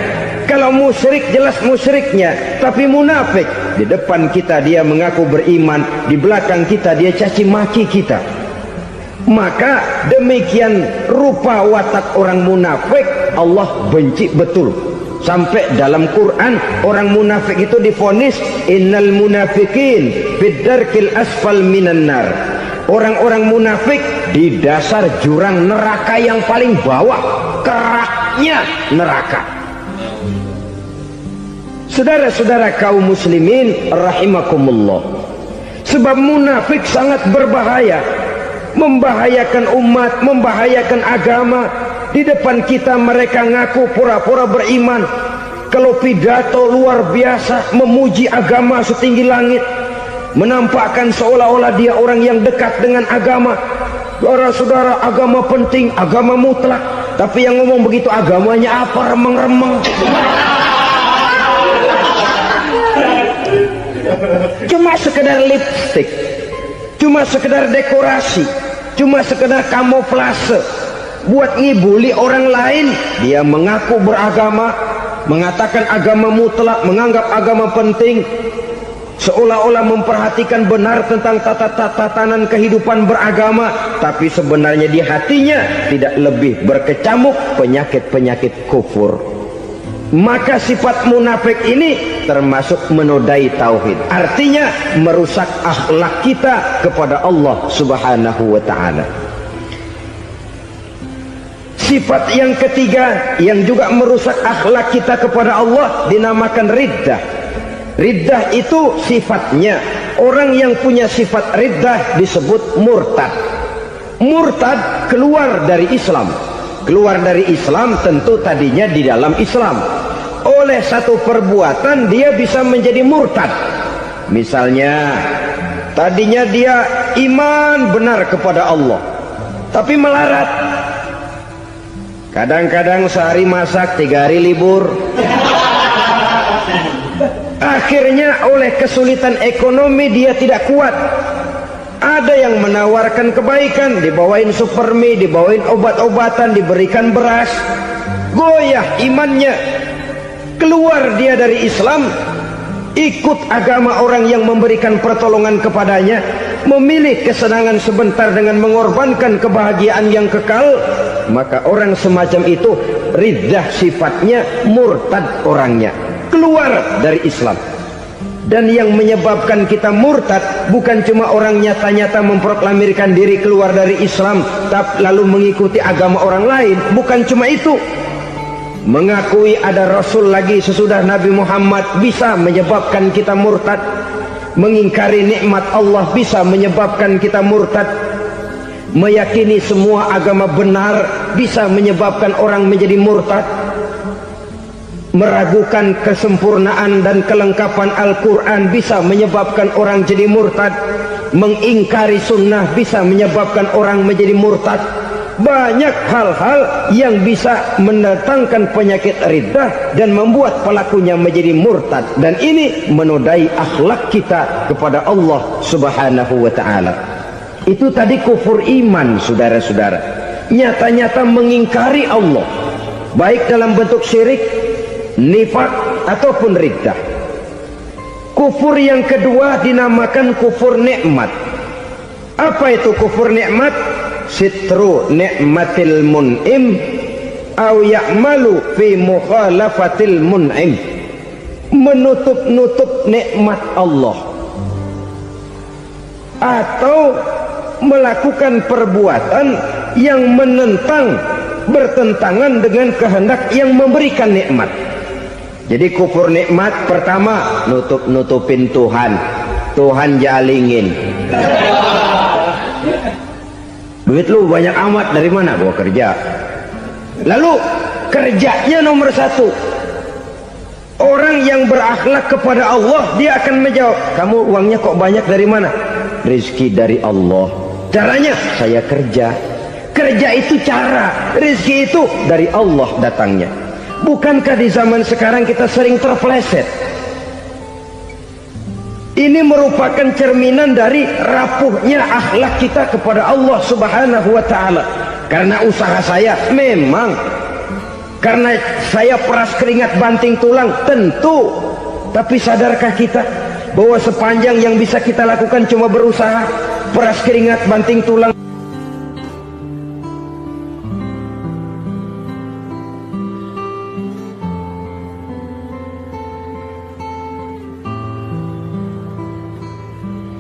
kalau musyrik jelas musyriknya. Tapi munafik, di depan kita dia mengaku beriman, di belakang kita dia caci maki kita. Maka demikian rupa watak orang munafik, Allah benci betul. Sampai dalam Quran orang munafik itu divonis innal munafikin fid darkil asfal minan nar. Orang-orang munafik di dasar jurang neraka yang paling bawah, keraknya neraka. Saudara-saudara kaum muslimin rahimakumullah, sebab munafik sangat berbahaya, membahayakan umat, membahayakan agama. Di depan kita mereka ngaku pura-pura beriman, kalau pidato luar biasa memuji agama setinggi langit, menampakkan seolah-olah dia orang yang dekat dengan agama. Saudara-saudara, agama penting, agama mutlak, tapi yang ngomong begitu agamanya apa? Remeng-remeng. Cuma sekedar lipstick, cuma sekedar dekorasi, cuma sekedar kamuflase buat ngibuli orang lain. Dia mengaku beragama, mengatakan agama mutlak, menganggap agama penting, seolah-olah memperhatikan benar tentang tatanan kehidupan beragama, tapi sebenarnya di hatinya tidak lebih berkecamuk penyakit-penyakit kufur. Maka sifat munafik ini termasuk menodai tauhid, artinya merusak akhlak kita kepada Allah Subhanahu wa ta'ala. Sifat yang ketiga yang juga merusak akhlak kita kepada Allah dinamakan riddah. Riddah itu sifatnya, orang yang punya sifat riddah disebut murtad. Murtad keluar dari Islam. Keluar dari Islam tentu tadinya di dalam Islam. Oleh satu perbuatan dia bisa menjadi murtad. Misalnya tadinya dia iman benar kepada Allah, tapi melarat. Kadang-kadang sehari masak, 3 hari libur. Akhirnya oleh kesulitan ekonomi dia tidak kuat. Ada yang menawarkan kebaikan, dibawain supermi, dibawain obat-obatan, diberikan beras. Goyah imannya, keluar dia dari Islam, ikut agama orang yang memberikan pertolongan kepadanya, memilih kesenangan sebentar dengan mengorbankan kebahagiaan yang kekal. Maka orang semacam itu riddah sifatnya, murtad orangnya, keluar dari Islam. Dan yang menyebabkan kita murtad bukan cuma orang nyata-nyata memproklamirkan diri keluar dari Islam tapi lalu mengikuti agama orang lain. Bukan cuma itu, mengakui ada Rasul lagi sesudah Nabi Muhammad bisa menyebabkan kita murtad. Mengingkari nikmat Allah bisa menyebabkan kita murtad. Meyakini semua agama benar bisa menyebabkan orang menjadi murtad. Meragukan kesempurnaan dan kelengkapan Al-Quran bisa menyebabkan orang jadi murtad. Mengingkari sunnah bisa menyebabkan orang menjadi murtad. Banyak hal-hal yang bisa mendatangkan penyakit riddah dan membuat pelakunya menjadi murtad. Dan ini menodai akhlak kita kepada Allah Subhanahu wa ta'ala. Itu tadi kufur iman, saudara-saudara. Nyata-nyata mengingkari Allah, baik dalam bentuk syirik, nifak ataupun riddah. Kufur yang kedua dinamakan kufur nikmat. Apa itu kufur nikmat? Sitru nikmatil mun'im au ya'malu fi mukhalafatil mun'im. Menutup-nutup nikmat Allah atau melakukan perbuatan yang menentang, bertentangan dengan kehendak yang memberikan nikmat. Jadi kufur nikmat pertama, nutup-nutupin Tuhan. Tuhan jalingin. Duit lu banyak amat, dari mana? Gua kerja. Lalu kerjanya nomor 1. Orang yang berakhlak kepada Allah, dia akan menjawab, kamu uangnya kok banyak, dari mana? Rizki dari Allah. Caranya, saya kerja. Kerja itu cara, rizki itu dari Allah datangnya. Bukankah di zaman sekarang kita sering terpeleset? Ini merupakan cerminan dari rapuhnya akhlak kita kepada Allah Subhanahu wa ta'ala. Karena usaha saya memang, karena saya peras keringat banting tulang, tentu. Tapi sadarkah kita bahwa sepanjang yang bisa kita lakukan cuma berusaha, peras keringat banting tulang?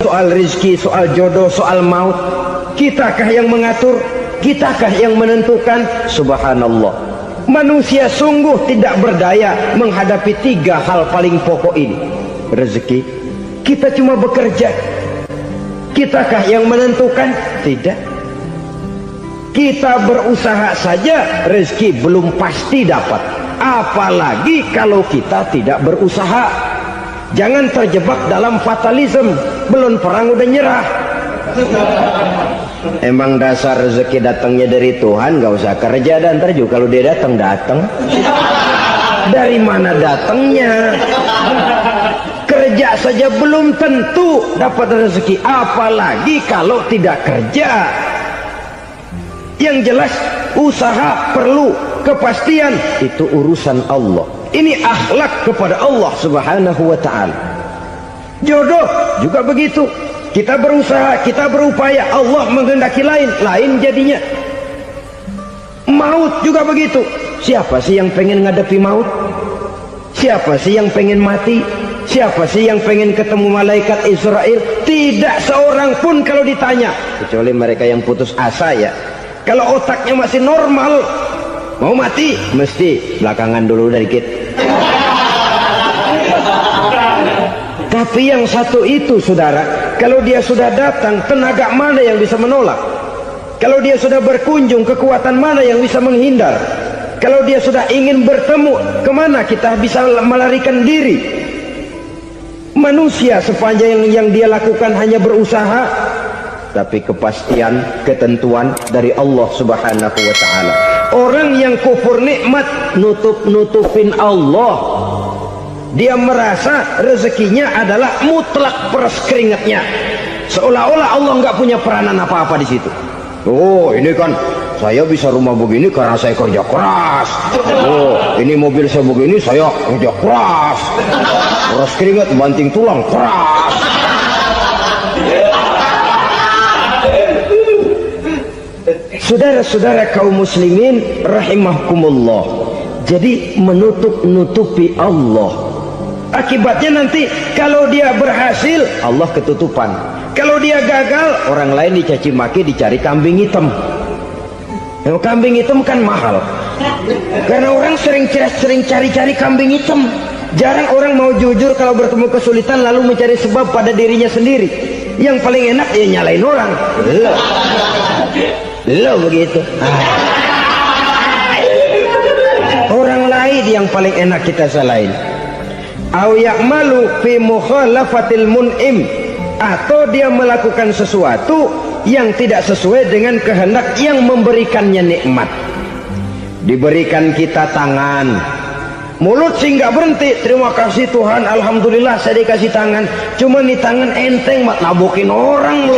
Soal rizki, soal jodoh, soal maut, kitakah yang mengatur? Kitakah yang menentukan? Subhanallah. Manusia sungguh tidak berdaya menghadapi 3 hal paling pokok ini. Rezeki, kita cuma bekerja. Kitakah yang menentukan? Tidak. Kita berusaha saja rezeki belum pasti dapat, apalagi kalau kita tidak berusaha. Jangan terjebak dalam fatalisme, belum perang udah nyerah. Emang dasar rezeki datangnya dari Tuhan, gak usah kerja, dan ntar juga kalau dia datang. Dari mana datangnya? Kerja saja belum tentu dapat rezeki, apalagi kalau tidak kerja. Yang jelas usaha perlu kepastian, itu urusan Allah. Ini akhlak kepada Allah Subhanahu wa ta'ala. Jodoh juga begitu. Kita berusaha, kita berupaya, Allah menghendaki lain jadinya. Maut juga begitu. Siapa sih yang pengen ngadepi maut? Siapa sih yang pengen mati? Siapa sih yang pengen ketemu malaikat Israel? Tidak seorang pun kalau ditanya, kecuali mereka yang putus asa ya. Kalau otaknya masih normal, mau mati mesti belakangan dulu dikit. Tapi yang satu itu saudara, kalau dia sudah datang, tenaga mana yang bisa menolak? Kalau dia sudah berkunjung, kekuatan mana yang bisa menghindar? Kalau dia sudah ingin bertemu, kemana kita bisa melarikan diri? Manusia sepanjang yang dia lakukan hanya berusaha, tapi kepastian, ketentuan dari Allah Subhanahu wa ta'ala. Orang yang kufur nikmat, nutupin Allah. Dia merasa rezekinya adalah mutlak peras keringatnya, seolah-olah Allah nggak punya peranan apa-apa di situ. Oh, ini kan saya bisa rumah begini karena saya kerja keras. Oh, ini mobil saya begini saya kerja keras. Peras keringat, banting tulang, keras. Saudara-saudara kaum muslimin rahimahkumullah, jadi menutupi Allah. Akibatnya nanti kalau dia berhasil, Allah ketutupan. Kalau dia gagal, orang lain dicaci maki, dicari kambing hitam. Yang kambing hitam kan mahal, karena orang sering cari-cari kambing hitam. Jarang orang mau jujur kalau bertemu kesulitan lalu mencari sebab pada dirinya sendiri. Yang paling enak ya nyalain orang. Lo begitu. Orang lain yang paling enak kita salahin. Au ya'malu fi mukhalafatil mun'im, atau dia melakukan sesuatu yang tidak sesuai dengan kehendak yang memberikannya nikmat. Diberikan kita tangan, mulut sih nggak berhenti, terima kasih Tuhan, alhamdulillah saya dikasih tangan. Cuma nih tangan enteng mat nabokin orang lu.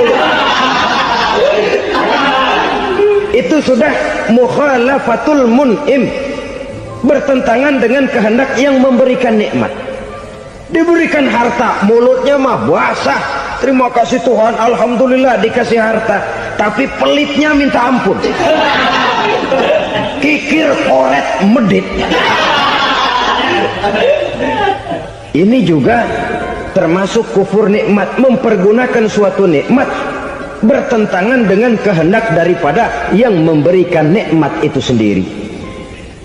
Itu sudah mukhalafatul mun'im, bertentangan dengan kehendak yang memberikan nikmat. Diberikan harta, mulutnya mah basah, terima kasih Tuhan, alhamdulillah dikasih harta, tapi pelitnya minta ampun, kikir, koret, medit. Ini juga termasuk kufur nikmat, mempergunakan suatu nikmat bertentangan dengan kehendak daripada yang memberikan nikmat itu sendiri.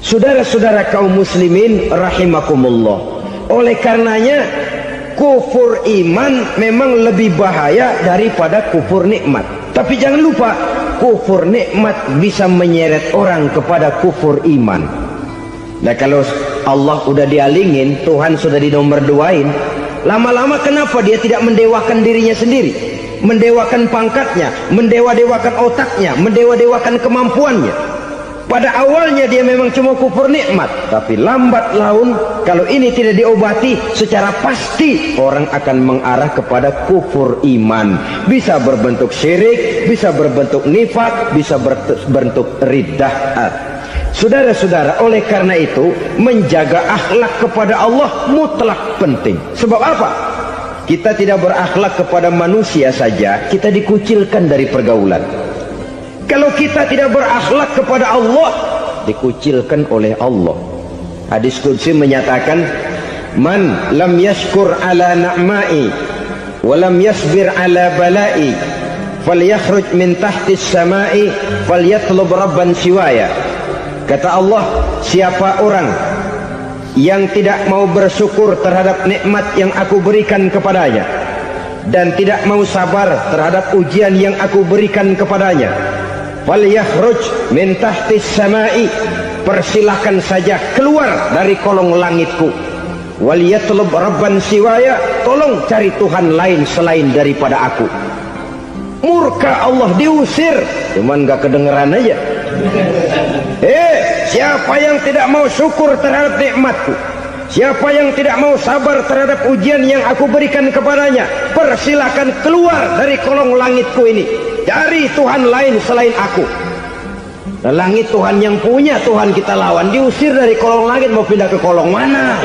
Saudara-saudara kaum muslimin rahimakumullah, oleh karenanya kufur iman memang lebih bahaya daripada kufur nikmat. Tapi jangan lupa, kufur nikmat bisa menyeret orang kepada kufur iman. Nah kalau Allah udah dialingin, Tuhan sudah dinomor duain, lama-lama kenapa dia tidak mendewakan dirinya sendiri, mendewakan pangkatnya, mendewa-dewakan otaknya, mendewa-dewakan kemampuannya? Pada awalnya dia memang cuma kufur nikmat, tapi lambat laun kalau ini tidak diobati secara pasti, orang akan mengarah kepada kufur iman. Bisa berbentuk syirik, bisa berbentuk nifak, bisa berbentuk riddah. Saudara-saudara, oleh karena itu menjaga akhlak kepada Allah mutlak penting. Sebab apa? Kita tidak berakhlak kepada manusia saja, kita dikucilkan dari pergaulan. Kalau kita tidak berakhlak kepada Allah, dikucilkan oleh Allah. Hadis qudsi menyatakan, man lam yashkur ala na'mai wa lam yasbir ala balai falyakhruj min tahtis samai falyatlub rabban siwaya. Kata Allah, siapa orang yang tidak mau bersyukur terhadap nikmat yang aku berikan kepadanya dan tidak mau sabar terhadap ujian yang aku berikan kepadanya, falyakhruj min tahtis samai, persilahkan saja keluar dari kolong langitku, waliyatlub rabban siwaya, tolong cari Tuhan lain selain daripada aku. Murka Allah, diusir, cuman gak kedengeran aja. Siapa yang tidak mau syukur terhadap nikmatku, siapa yang tidak mau sabar terhadap ujian yang aku berikan kepadanya, persilahkan keluar dari kolong langitku ini, cari Tuhan lain selain aku. Nah, langit Tuhan yang punya, Tuhan kita lawan, diusir dari kolong langit, mau pindah ke kolong mana?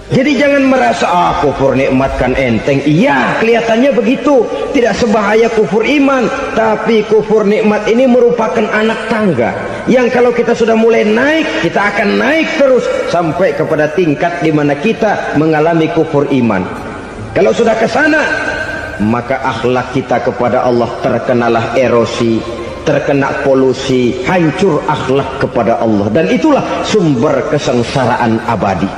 Jadi jangan merasa kufur nikmat kan enteng. Iya, kelihatannya begitu, tidak sebahaya kufur iman. Tapi kufur nikmat ini merupakan anak tangga yang kalau kita sudah mulai naik, kita akan naik terus sampai kepada tingkat di mana kita mengalami kufur iman. Kalau sudah ke sana, maka akhlak kita kepada Allah terkenalah erosi, terkena polusi, hancur akhlak kepada Allah, dan itulah sumber kesengsaraan abadi.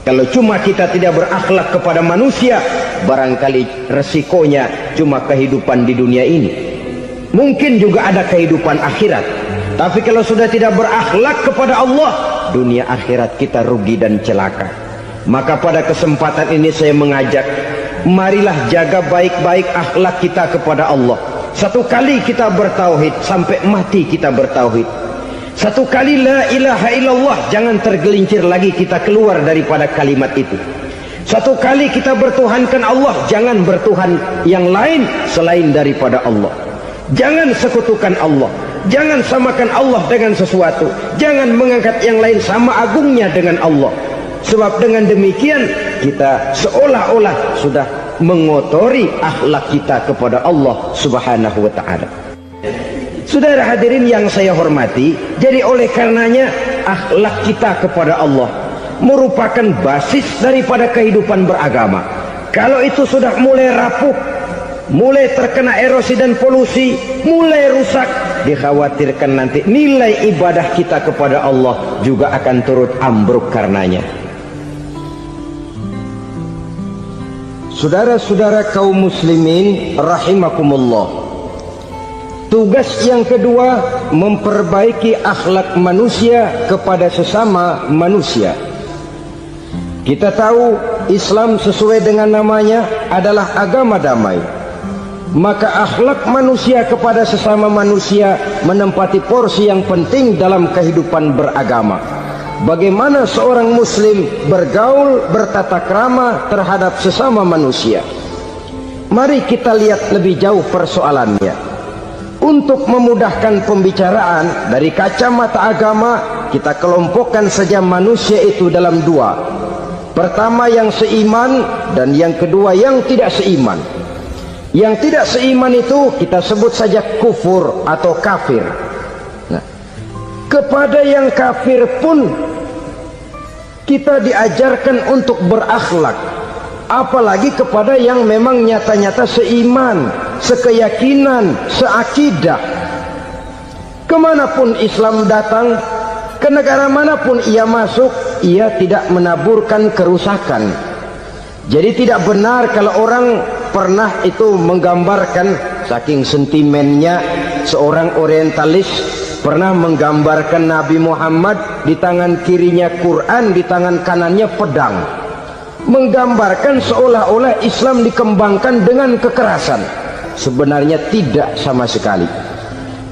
Kalau cuma kita tidak berakhlak kepada manusia, barangkali resikonya cuma kehidupan di dunia ini. Mungkin juga ada kehidupan akhirat. Tapi kalau sudah tidak berakhlak kepada Allah, dunia akhirat kita rugi dan celaka. Maka pada kesempatan ini saya mengajak, marilah jaga baik-baik akhlak kita kepada Allah. Satu kali kita bertauhid, sampai mati kita bertauhid. Satu kali la ilaha illallah, jangan tergelincir lagi kita keluar daripada kalimat itu. Satu kali kita bertuhankan Allah, jangan bertuhan yang lain selain daripada Allah. Jangan sekutukan Allah, jangan samakan Allah dengan sesuatu, jangan mengangkat yang lain sama agungnya dengan Allah. Sebab dengan demikian kita seolah-olah sudah mengotori akhlak kita kepada Allah Subhanahu wa ta'ala. Saudara hadirin yang saya hormati, jadi oleh karenanya akhlak kita kepada Allah merupakan basis daripada kehidupan beragama. Kalau itu sudah mulai rapuh, mulai terkena erosi dan polusi, mulai rusak, dikhawatirkan nanti nilai ibadah kita kepada Allah juga akan turut ambruk karenanya. Saudara-saudara kaum muslimin rahimakumullah, tugas yang kedua, memperbaiki akhlak manusia kepada sesama manusia. Kita tahu Islam sesuai dengan namanya adalah agama damai. Maka akhlak manusia kepada sesama manusia menempati porsi yang penting dalam kehidupan beragama. Bagaimana seorang muslim bergaul, bertata krama terhadap sesama manusia. Mari kita lihat lebih jauh persoalannya. Untuk memudahkan pembicaraan dari kacamata agama, kita kelompokkan saja manusia itu dalam dua. Pertama yang seiman, dan yang kedua yang tidak seiman. Yang tidak seiman itu kita sebut saja kufur atau kafir. Nah, kepada yang kafir pun kita diajarkan untuk berakhlak, apalagi kepada yang memang nyata-nyata seiman, sekeyakinan, seakidah. Kemanapun Islam datang, ke negara manapun ia masuk, ia tidak menaburkan kerusakan. Jadi tidak benar kalau orang pernah itu menggambarkan, saking sentimennya seorang orientalis pernah menggambarkan Nabi Muhammad di tangan kirinya Quran, di tangan kanannya pedang, menggambarkan seolah-olah Islam dikembangkan dengan kekerasan. Sebenarnya tidak sama sekali.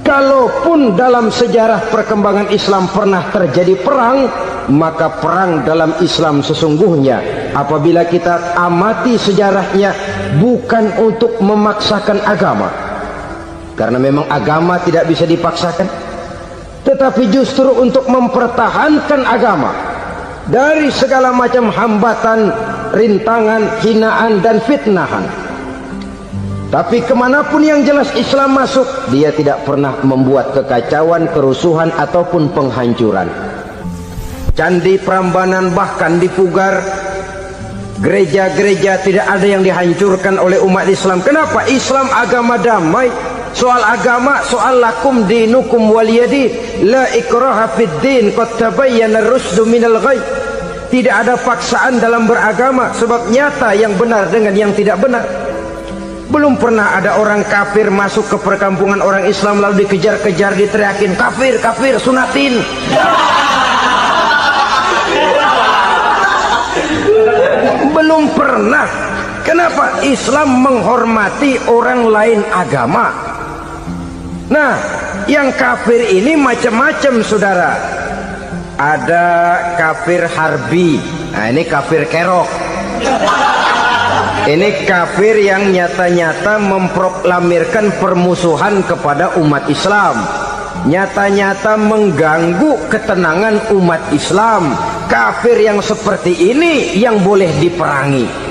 Kalaupun dalam sejarah perkembangan Islam pernah terjadi perang, maka perang dalam Islam sesungguhnya apabila kita amati sejarahnya bukan untuk memaksakan agama, karena memang agama tidak bisa dipaksakan, tetapi justru untuk mempertahankan agama dari segala macam hambatan, rintangan, hinaan dan fitnahan. Tapi kemanapun yang jelas Islam masuk, dia tidak pernah membuat kekacauan, kerusuhan ataupun penghancuran. Candi Prambanan bahkan dipugar, Gereja-gereja tidak ada yang dihancurkan oleh umat Islam. Kenapa? Islam agama damai. Soal agama, soal lakum dinukum waliyadin, la ikraha fid din, qad tabayyana ar-rusdu minal ghayy. Tidak ada paksaan dalam beragama, sebab nyata yang benar dengan yang tidak benar. Belum pernah ada orang kafir masuk ke perkampungan orang Islam lalu dikejar-kejar, diteriakin kafir, kafir, sunatin. Belum pernah. Kenapa? Islam menghormati orang lain agama. Nah, yang kafir ini macam-macam, saudara. Ada kafir harbi. Nah, ini kafir kerok. Ini kafir yang nyata-nyata memproklamirkan permusuhan kepada umat Islam, nyata-nyata mengganggu ketenangan umat Islam. Kafir yang seperti ini yang boleh diperangi.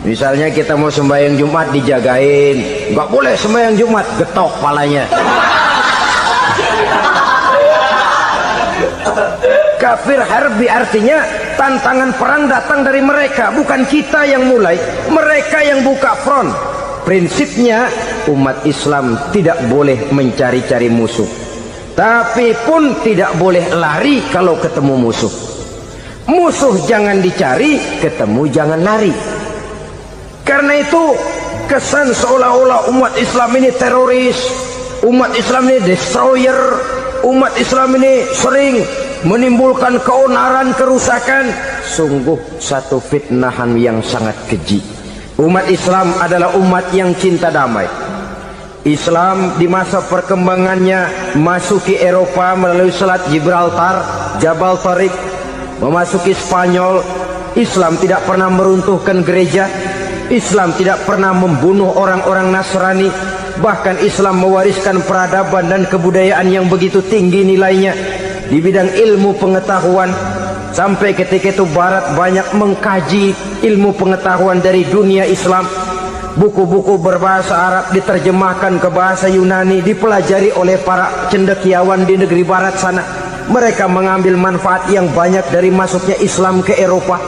Misalnya kita mau sembahyang Jumat dijagain, nggak boleh sembahyang Jumat, getok palanya. Kafir harbi artinya tantangan perang datang dari mereka, bukan kita yang mulai, mereka yang buka front. Prinsipnya umat Islam tidak boleh mencari-cari musuh, tapi pun tidak boleh lari kalau ketemu musuh. Musuh jangan dicari, ketemu jangan lari. Karena itu kesan seolah-olah umat Islam ini teroris, umat Islam ini destroyer, umat Islam ini sering menimbulkan keonaran, kerusakan. Sungguh satu fitnahan yang sangat keji. Umat Islam adalah umat yang cinta damai. Islam di masa perkembangannya masuki Eropa melalui Selat Gibraltar, Jabal Tariq, memasuki Spanyol. Islam tidak pernah meruntuhkan gereja, Islam tidak pernah membunuh orang-orang Nasrani. Bahkan Islam mewariskan peradaban dan kebudayaan yang begitu tinggi nilainya di bidang ilmu pengetahuan. Sampai ketika itu Barat banyak mengkaji ilmu pengetahuan dari dunia Islam. Buku-buku berbahasa Arab diterjemahkan ke bahasa Yunani, dipelajari oleh para cendekiawan di negeri Barat sana. Mereka mengambil manfaat yang banyak dari masuknya Islam ke Eropa.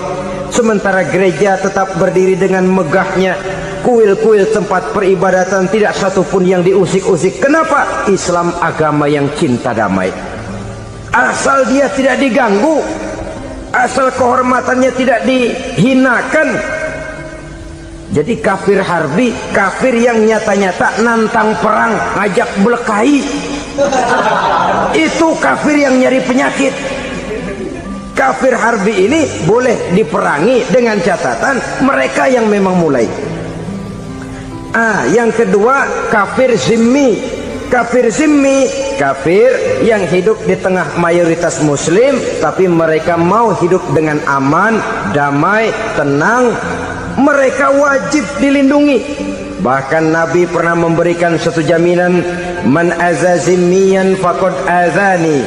Sementara gereja tetap berdiri dengan megahnya. Kuil-kuil tempat peribadatan tidak satupun yang diusik-usik. Kenapa? Islam agama yang cinta damai. Asal dia tidak diganggu, asal kehormatannya tidak dihinakan. Jadi kafir harbi, kafir yang nyata-nyata nantang perang, ngajak berkelahi. Itu kafir yang nyari penyakit. Kafir harbi ini boleh diperangi dengan catatan mereka yang memang mulai. Yang kedua kafir zimmi. Kafir zimmi, kafir yang hidup di tengah mayoritas muslim, tapi mereka mau hidup dengan aman, damai, tenang. Mereka wajib dilindungi. Bahkan Nabi pernah memberikan satu jaminan, man aza zimmiyan faqad azani.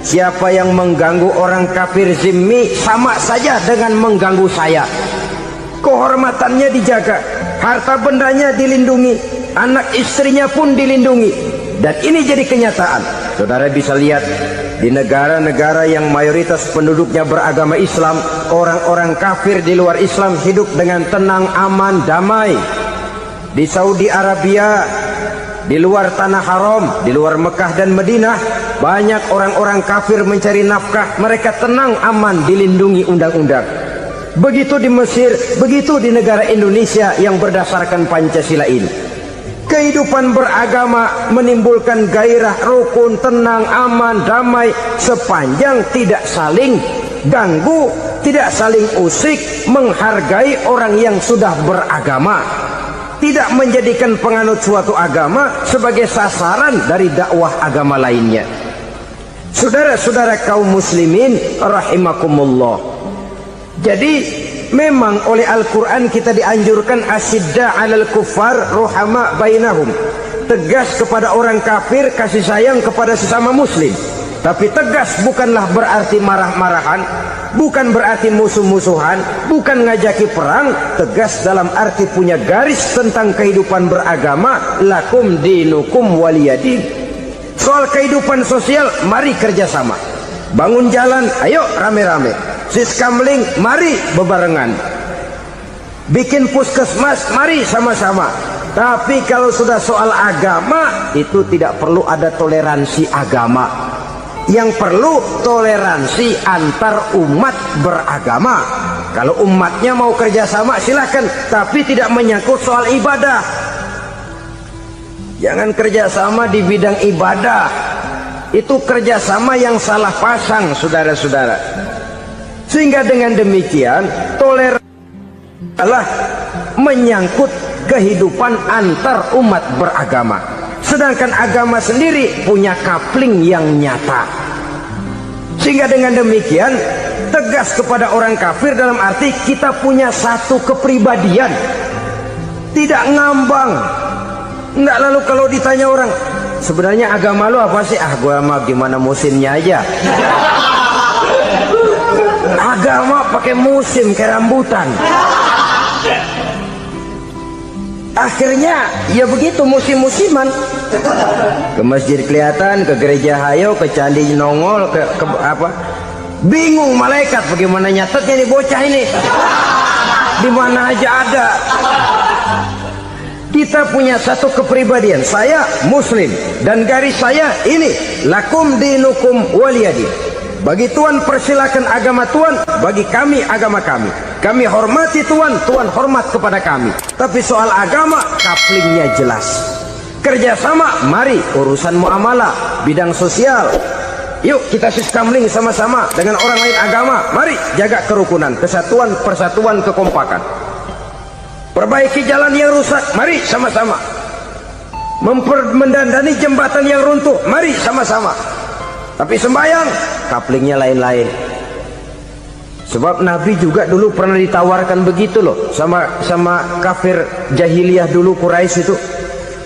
Siapa yang mengganggu orang kafir zimmi sama saja dengan mengganggu saya. Kehormatannya dijaga, harta bendanya dilindungi, anak istrinya pun dilindungi. Dan ini jadi kenyataan. Saudara bisa lihat di negara-negara yang mayoritas penduduknya beragama Islam, orang-orang kafir di luar Islam hidup dengan tenang, aman, damai. Di Saudi Arabia, di luar tanah haram, di luar Mekah dan Madinah, banyak orang-orang kafir mencari nafkah. Mereka tenang, aman, dilindungi undang-undang. Begitu di Mesir, begitu di negara Indonesia yang berdasarkan Pancasila ini. Kehidupan beragama menimbulkan gairah, rukun, tenang, aman, damai, sepanjang tidak saling ganggu, tidak saling usik, menghargai orang yang sudah beragama, tidak menjadikan penganut suatu agama sebagai sasaran dari dakwah agama lainnya. Saudara-saudara kaum muslimin rahimakumullah. Jadi memang oleh Al-Quran kita dianjurkan asyidda 'alal kuffar ruhama bainahum. Tegas kepada orang kafir, kasih sayang kepada sesama muslim. Tapi tegas bukanlah berarti marah-marahan, bukan berarti musuh-musuhan, bukan ngajaki perang. Tegas dalam arti punya garis tentang kehidupan beragama, lakum dinukum waliyadin. Soal kehidupan sosial, mari kerjasama. Bangun jalan, ayo rame-rame. Siskamling, mari bebarengan. bikin puskesmas, mari sama-sama. Tapi kalau sudah soal agama, itu tidak perlu ada toleransi agama. Yang perlu toleransi antar umat beragama. Kalau umatnya mau kerjasama silahkan, tapi tidak menyangkut soal ibadah. Jangan kerjasama di bidang ibadah. Itu kerjasama yang salah pasang, saudara-saudara. Sehingga dengan demikian toleransi adalah menyangkut kehidupan antar umat beragama. Sedangkan agama sendiri punya kapling yang nyata. Sehingga dengan demikian tegas kepada orang kafir dalam arti kita punya satu kepribadian, tidak ngambang. Enggak, lalu kalau ditanya orang, sebenarnya agama lu apa sih? Gua mah gimana musimnya aja. Agama pakai musim kayak rambutan. Akhirnya ya begitu, musim-musiman. Ke masjid kelihatan, ke gereja hayo, ke candi nongol, ke apa? Bingung malaikat bagaimana nyatetnya nih bocah ini. Di mana aja ada. Kita punya satu kepribadian. Saya Muslim dan garis saya ini, lakum dinukum waliyadin. Bagi Tuhan persilakan agama Tuhan, bagi kami agama kami. Kami hormati Tuhan, Tuhan hormat kepada kami. Tapi soal agama, kaplingnya jelas. Kerjasama, mari urusan muamalah, bidang sosial. Yuk kita sistemling sama-sama dengan orang lain agama. Mari jaga kerukunan, kesatuan, persatuan, kekompakan. Perbaiki jalan yang rusak, mari sama-sama. Mendandani jembatan yang runtuh, mari sama-sama. Tapi sembahyang, kaplingnya lain-lain. Sebab Nabi juga dulu pernah ditawarkan begitu loh sama kafir jahiliyah dulu, Quraisy itu.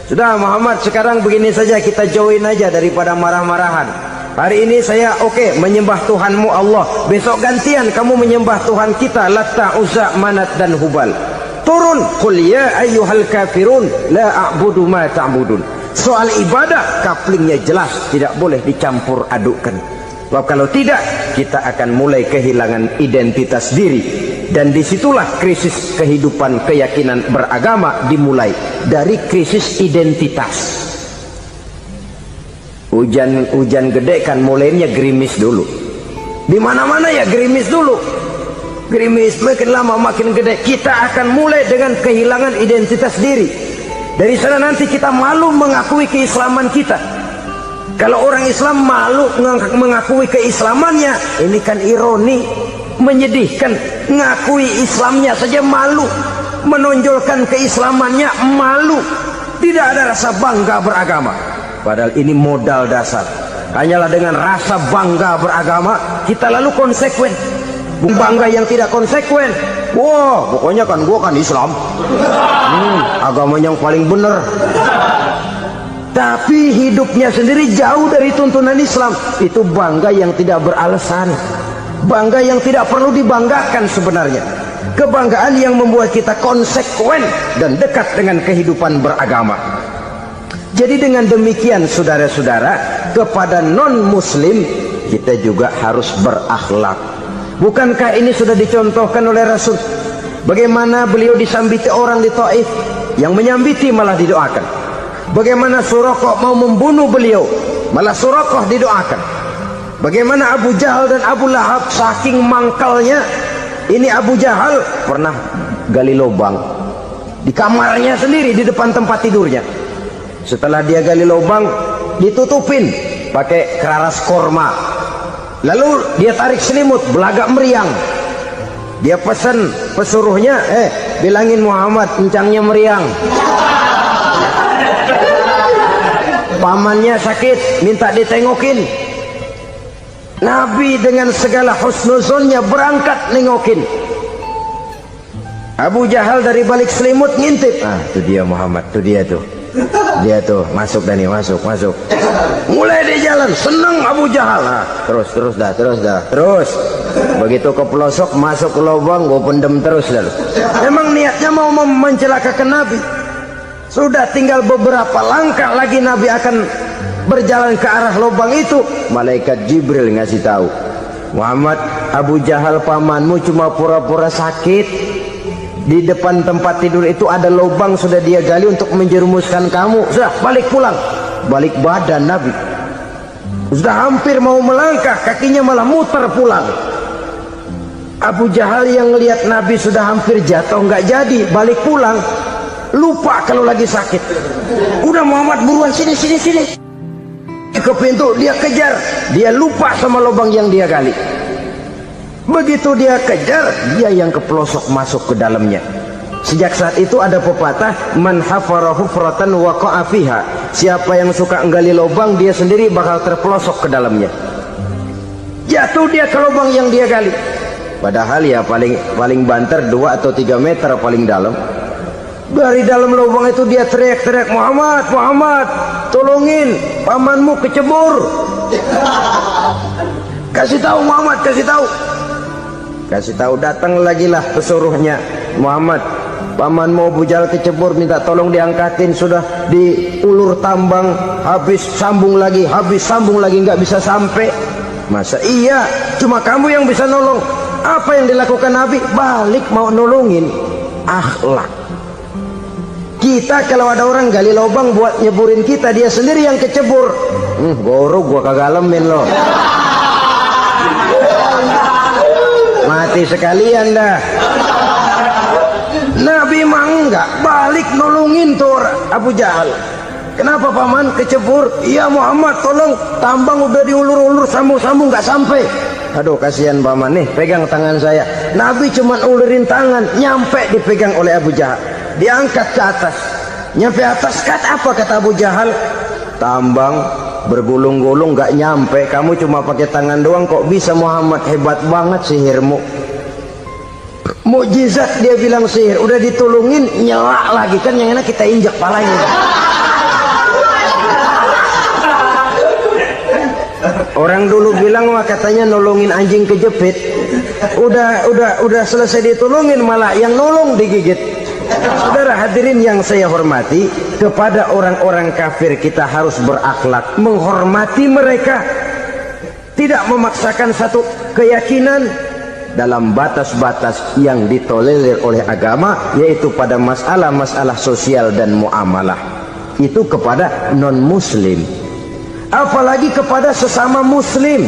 Sudah Muhammad, sekarang begini saja, kita join aja daripada marah-marahan. Hari ini saya oke, menyembah Tuhanmu Allah. Besok gantian kamu menyembah Tuhan kita, Latta, Uzza, Manat dan Hubal. Turun, qul ya ayyuhal kafirun la a'budu ma ta'budun. Soal ibadah kaplingnya jelas, tidak boleh dicampur adukkan. Sebab kalau tidak, kita akan mulai kehilangan identitas diri. Dan disitulah krisis kehidupan keyakinan beragama dimulai. Dari krisis identitas. Hujan gede kan mulainya gerimis dulu. Di mana-mana ya gerimis dulu. Gerimis makin lama makin gede. Kita akan mulai dengan kehilangan identitas diri. Dari sana nanti kita malu mengakui keislaman kita. Kalau orang Islam malu mengakui keislamannya, ini kan ironi, menyedihkan. Ngakui Islamnya saja malu, menonjolkan keislamannya malu. Tidak ada rasa bangga beragama. Padahal ini modal dasar. Hanyalah dengan rasa bangga beragama kita lalu konsekuen. Bangga yang tidak konsekuen, wah pokoknya kan gua kan Islam, agama yang paling benar. Tapi hidupnya sendiri jauh dari tuntunan Islam. Itu bangga yang tidak beralasan, bangga yang tidak perlu dibanggakan sebenarnya. Kebanggaan yang membuat kita konsekuen dan dekat dengan kehidupan beragama. Jadi dengan demikian saudara-saudara, kepada non-muslim kita juga harus berakhlak. Bukankah ini sudah dicontohkan oleh Rasul? Bagaimana beliau disambiti orang di Taif, yang menyambiti malah didoakan. Bagaimana Suraqah mau membunuh beliau, malah Suraqah didoakan. Bagaimana Abu Jahal dan Abu Lahab saking mangkalnya. Ini Abu Jahal pernah gali lubang di kamarnya sendiri, di depan tempat tidurnya. Setelah dia gali lubang, ditutupin pakai keraras korma. Lalu dia tarik selimut, belagak meriang. Dia pesan pesuruhnya, bilangin Muhammad encangnya meriang. Pamannya sakit, minta ditengokin. Nabi dengan segala husnuzonnya berangkat nengokin. Abu Jahal dari balik selimut ngintip. Itu dia Muhammad, itu dia tuh. Dia tuh masuk Dani, masuk. Mulai di jalan, senang Abu Jahal. Terus dah. Begitu ke pelosok, masuk ke lubang, gue pendem terus lalu. Memang niatnya mau mencelakakan Nabi. Sudah tinggal beberapa langkah lagi Nabi akan berjalan ke arah lubang itu. Malaikat Jibril ngasih tahu, Muhammad, Abu Jahal pamanmu cuma pura-pura sakit. Di depan tempat tidur itu ada lubang sudah dia gali untuk menjerumuskan kamu. Sudah balik pulang. Balik badan Nabi. Sudah hampir mau melangkah, kakinya malah muter pulang. Abu Jahal yang lihat Nabi sudah hampir jatuh nggak jadi, balik pulang. Lupa kalau lagi sakit. Udah Muhammad buruan sini. Ke pintu dia kejar. Dia lupa sama lubang yang dia gali. Begitu dia kejar, dia yang kepelosok masuk ke dalamnya. Sejak saat itu ada pepatah, man hafara hufratan waqa'a fiha. Siapa yang suka nggali lubang, dia sendiri bakal terpelosok ke dalamnya. Jatuh dia ke lubang yang dia gali. Padahal ya paling banter 2 atau 3 meter paling dalam. Dari dalam lubang itu dia teriak-teriak, Muhammad, tolongin, pamanmu kecebur. Kasih tahu Muhammad, kasih tahu. Datang lagi lah pesuruhnya, Muhammad, pamanmu Abu Jahal kecebur, minta tolong diangkatin. Sudah diulur tambang, habis sambung lagi, nggak bisa sampai. Masa iya, cuma kamu yang bisa nolong. Apa yang dilakukan Nabi? Balik mau nolongin. Akhlak. Kita kalau ada orang gali lubang buat nyeburin kita, dia sendiri yang kecebur. Gorok gua kagak lemin loh. Mati sekalian dah. Nabi mah enggak, balik nolongin tuh Abu Jahal. Kenapa paman kecebur? Iya Muhammad, tolong, tambang udah diulur-ulur, sambung-sambung nggak sampai. Aduh kasihan paman nih, pegang tangan saya. Nabi cuma ulurin tangan, nyampe dipegang oleh Abu Jahal. Diangkat ke atas, nyampe atas. Apa kata Abu Jahal? Tambang bergulung-gulung gak nyampe, kamu cuma pakai tangan doang kok bisa Muhammad, hebat banget sihirmu. Mukjizat dia bilang sihir, udah ditolongin nyelak lagi, kan yang enak kita injak palanya. Orang dulu bilang wah katanya nolongin anjing kejepit. Udah selesai ditolongin malah yang nolong digigit. Saudara hadirin yang saya hormati, kepada orang-orang kafir kita harus berakhlak, menghormati mereka, tidak memaksakan satu keyakinan dalam batas-batas yang ditolerir oleh agama, yaitu pada masalah-masalah sosial dan muamalah. Itu kepada non-muslim, apalagi kepada sesama muslim.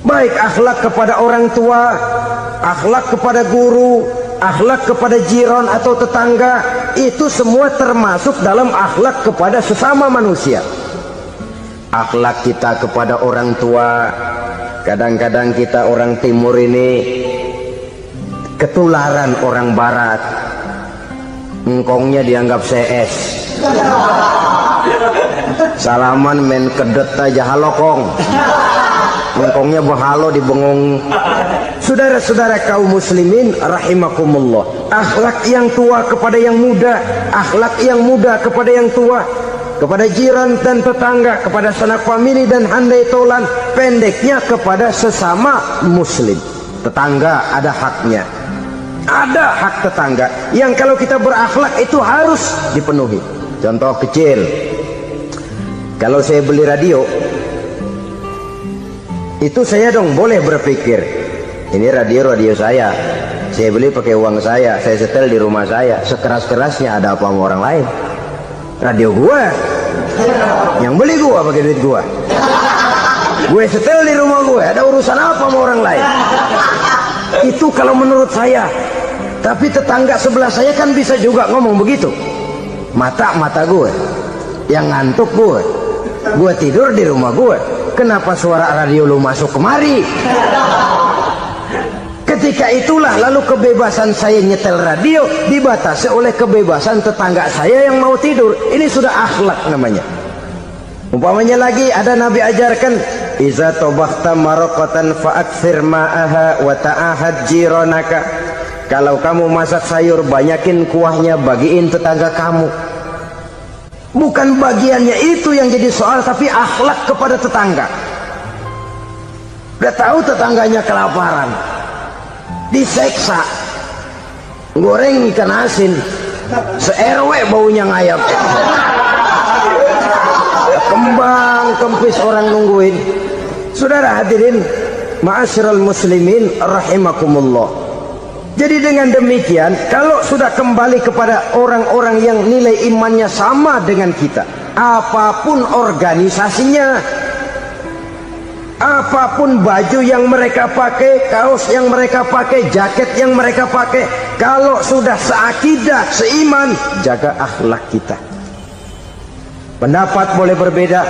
Baik akhlak kepada orang tua, akhlak kepada guru, akhlak kepada jiran atau tetangga, itu semua termasuk dalam akhlak kepada sesama manusia. Akhlak kita kepada orang tua, kadang-kadang kita orang timur ini ketularan orang barat. Engkongnya dianggap CS, salaman main kedet aja halokong, engkongnya bahalo di bengong. Saudara-saudara kaum muslimin rahimakumullah, akhlak yang tua kepada yang muda, akhlak yang muda kepada yang tua, kepada jiran dan tetangga, kepada sanak famili dan handai tolan, pendeknya kepada sesama muslim. Tetangga ada haknya, ada hak tetangga yang kalau kita berakhlak itu harus dipenuhi. Contoh kecil, kalau saya beli radio, itu saya dong boleh berpikir, ini radio saya beli pakai uang saya setel di rumah saya, sekeras-kerasnya ada apa sama orang lain? Radio gua, yang beli gua pakai duit gua, gue setel di rumah gue, ada urusan apa sama orang lain? Itu kalau menurut saya. Tapi tetangga sebelah saya kan bisa juga ngomong begitu. Mata gue yang ngantuk, gue tidur di rumah gue, kenapa suara radio lu masuk kemari? Ketika itulah lalu kebebasan saya nyetel radio dibatasi oleh kebebasan tetangga saya yang mau tidur. Ini sudah akhlak namanya. Umpamanya lagi ada Nabi ajarkan, iza tobakhta maraqatan fa'akthir ma'aha wa ta'ahad jiranaka. Kalau kamu masak sayur, banyakin kuahnya, bagiin tetangga kamu. Bukan bagiannya itu yang jadi soal, tapi akhlak kepada tetangga. Udah tahu tetangganya kelaparan, diseksa, goreng ikan asin, se-RW baunya ngayap, kembang kempis orang nungguin. Saudara hadirin ma'asyiral muslimin rahimakumullah, Jadi dengan demikian, kalau sudah kembali kepada orang-orang yang nilai imannya sama dengan kita, apapun organisasinya, apapun baju yang mereka pakai, kaos yang mereka pakai, jaket yang mereka pakai, kalau sudah seakidah, seiman, jaga akhlak kita. Pendapat boleh berbeda,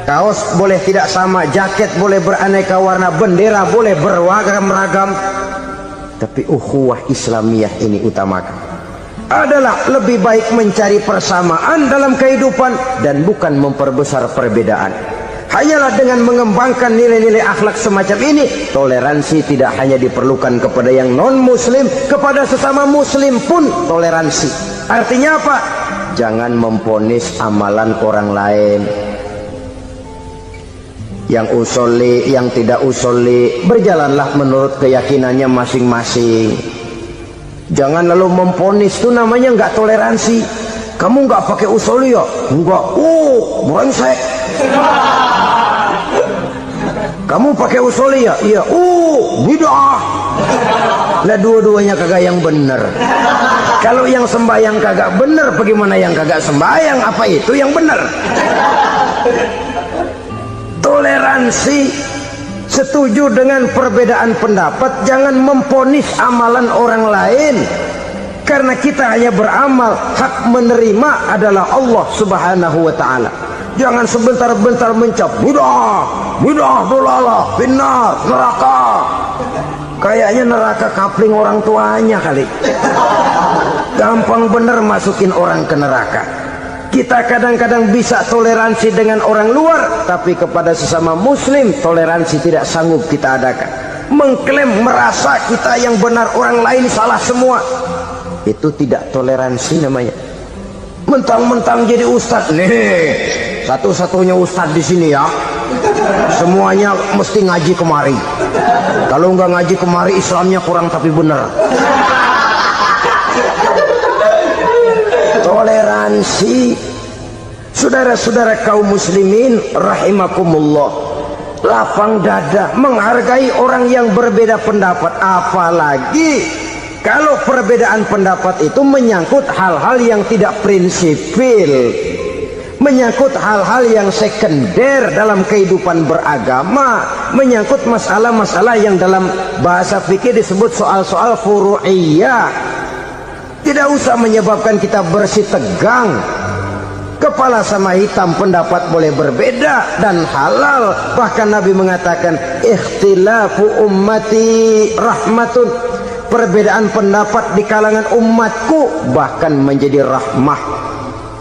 kaos boleh tidak sama, jaket boleh beraneka warna, bendera boleh beragam-ragam, tapi ukhuwah Islamiyah ini utamakan. Adalah lebih baik mencari persamaan dalam kehidupan dan bukan memperbesar perbedaan. Hanyalah dengan mengembangkan nilai-nilai akhlak semacam ini, toleransi tidak hanya diperlukan kepada yang non-muslim, kepada sesama muslim pun toleransi. Artinya apa? Jangan memponis amalan orang lain. Yang usoli, yang tidak usoli, berjalanlah menurut keyakinannya masing-masing. Jangan lalu memponis, itu namanya nggak toleransi. Kamu nggak pakai usoli ya? Enggak. Brengsek. Kamu pakai usoli ya? Iya. Bid'ah. Lah dua-duanya kagak yang bener. Kalau yang sembahyang kagak bener, bagaimana yang kagak sembahyang? Apa itu yang bener? Toleransi, setuju dengan perbedaan pendapat, jangan memponis amalan orang lain, karena kita hanya beramal, hak menerima adalah Allah Subhanahu wa ta'ala. Jangan sebentar-bentar mencap bid'ah dolalah, finnar, neraka. Kayaknya neraka kapling orang tuanya kali. Gampang bener masukin orang ke neraka. Kita kadang-kadang bisa toleransi dengan orang luar, tapi kepada sesama muslim toleransi tidak sanggup kita adakan. Mengklaim merasa kita yang benar, orang lain salah semua, itu tidak toleransi namanya. Mentang-mentang jadi ustadz, nih satu-satunya ustadz di sini ya, semuanya mesti ngaji kemari. Kalau nggak ngaji kemari, Islamnya kurang tapi benar. Toleransi, saudara-saudara kaum muslimin rahimakumullah, lapang dada menghargai orang yang berbeda pendapat, apalagi kalau perbedaan pendapat itu menyangkut hal-hal yang tidak prinsipil, menyangkut hal-hal yang sekunder dalam kehidupan beragama, menyangkut masalah-masalah yang dalam bahasa fikih disebut soal-soal furu'iyah. Tidak usah menyebabkan kita bersih tegang. Kepala sama hitam, pendapat boleh berbeda dan halal. Bahkan Nabi mengatakan ikhtilafu ummati rahmatun, perbedaan pendapat di kalangan umatku bahkan menjadi rahmah,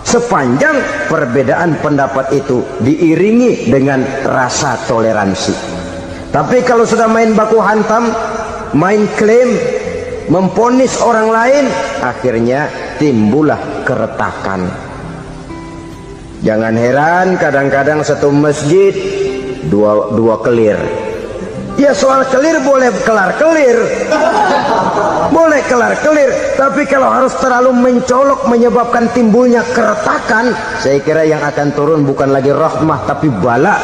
sepanjang perbedaan pendapat itu diiringi dengan rasa toleransi. Tapi kalau sudah main baku hantam, main klaim, memponis orang lain, akhirnya timbullah keretakan. Jangan heran kadang-kadang satu masjid dua kelir. Ya soal kelir boleh kelar-kelir, boleh kelar-kelir, tapi kalau harus terlalu mencolok menyebabkan timbulnya keretakan, saya kira yang akan turun bukan lagi rahmah tapi bala.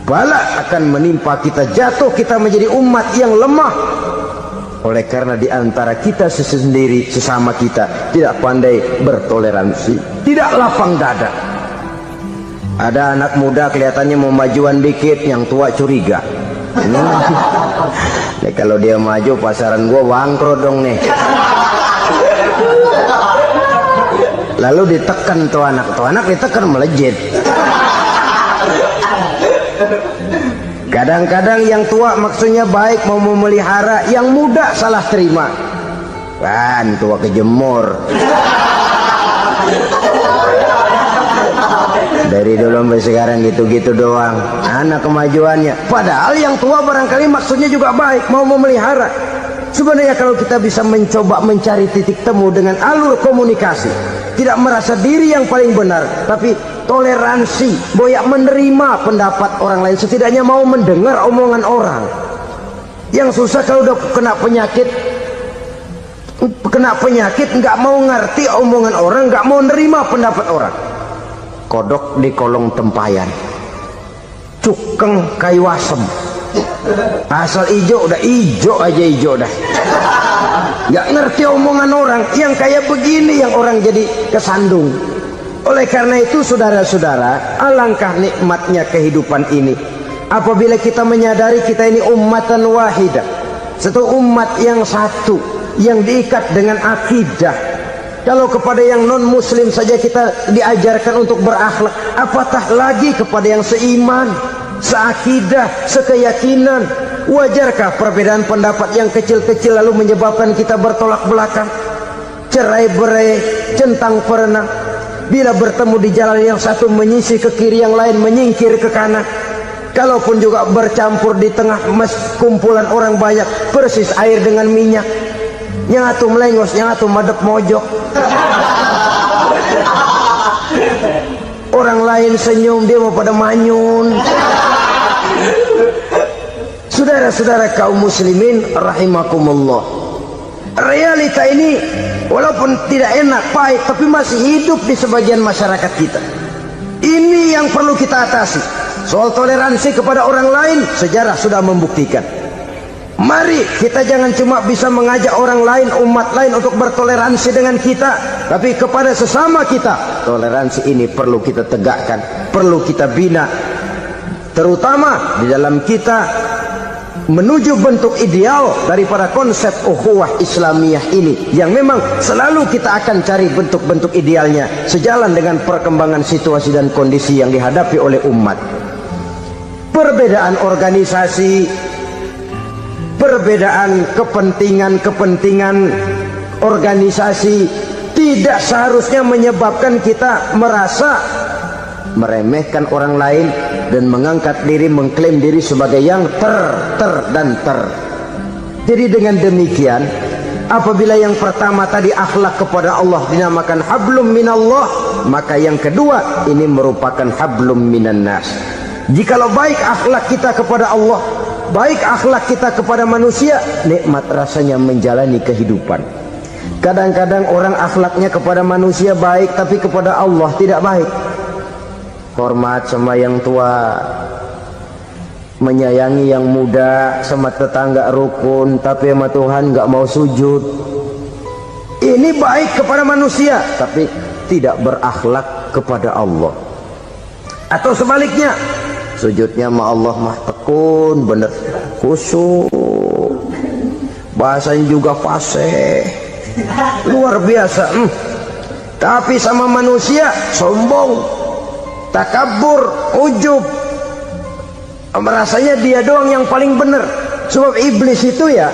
Bala akan menimpa kita, jatuh kita menjadi umat yang lemah. Oleh karena di antara kita sendiri, sesama kita tidak pandai bertoleransi, tidak lapang dada. Ada anak muda kelihatannya mau majuan dikit, yang tua curiga. Nih, kalau dia maju pasaran gua bangkrut dong nih. Lalu ditekan tuh anak ditekan melejit. Kadang-kadang yang tua maksudnya baik, mau memelihara, yang muda salah terima. Kan tua kejemur. Dari dulu sampai sekarang gitu-gitu doang, anak kemajuannya. Padahal yang tua barangkali maksudnya juga baik, mau memelihara. Sebenarnya kalau kita bisa mencoba mencari titik temu dengan alur komunikasi, tidak merasa diri yang paling benar, tapi toleransi, boyak menerima pendapat orang lain, setidaknya mau mendengar omongan orang. Yang susah kalau udah kena penyakit nggak mau ngerti omongan orang, nggak mau nerima pendapat orang. Kodok di kolong tempayan, cukeng kayu asem, Asal ijo udah ijo aja, ijo dah. Gak ngerti omongan orang yang kayak begini yang orang jadi kesandung. Oleh karena itu saudara-saudara, alangkah nikmatnya kehidupan ini apabila kita menyadari kita ini ummatan wahidah, satu umat yang satu yang diikat dengan akidah. Kalau kepada yang non muslim saja kita diajarkan untuk berakhlak, apatah lagi kepada yang seiman, seakidah, sekeyakinan. Wajarkah perbedaan pendapat yang kecil-kecil lalu menyebabkan kita bertolak belakang, cerai-berai, centang perenang? Bila bertemu di jalan yang satu menyisih ke kiri, yang lain menyingkir ke kanan. Kalaupun juga bercampur di tengah kumpulan orang banyak, persis air dengan minyak. Yang atu melengos, yang atu madep mojok. Orang lain senyum, dia mau pada manyun. Saudara-saudara kaum muslimin rahimakumullah, realita ini walaupun tidak enak, pahit, tapi masih hidup di sebagian masyarakat kita. Ini yang perlu kita atasi. Soal toleransi kepada orang lain, sejarah sudah membuktikan. Mari kita jangan cuma bisa mengajak orang lain, umat lain untuk bertoleransi dengan kita, tapi kepada sesama kita. Toleransi ini perlu kita tegakkan, perlu kita bina, terutama di dalam kita menuju bentuk ideal daripada konsep ukhuwah Islamiyah ini, yang memang selalu kita akan cari bentuk-bentuk idealnya sejalan dengan perkembangan situasi dan kondisi yang dihadapi oleh umat. Perbedaan organisasi, perbedaan kepentingan organisasi tidak seharusnya menyebabkan kita merasa meremehkan orang lain dan mengangkat diri, mengklaim diri sebagai yang ter. Jadi dengan demikian, apabila yang pertama tadi akhlak kepada Allah dinamakan hablum minallah, maka yang kedua ini merupakan hablum minan nas. Jikalau baik akhlak kita kepada Allah, baik akhlak kita kepada manusia, nikmat rasanya menjalani kehidupan. Kadang-kadang orang akhlaknya kepada manusia baik, tapi kepada Allah tidak baik. Hormat sama yang tua, menyayangi yang muda, sama tetangga rukun, tapi sama Tuhan nggak mau sujud. Ini baik kepada manusia, tapi tidak berakhlak kepada Allah. Atau sebaliknya, sujudnya sama Allah mah tekun, bener, khusyuk, bahasanya juga fasih, luar biasa. Tapi sama manusia sombong, takabur, ujub, merasanya dia doang yang paling benar. Sebab iblis itu ya,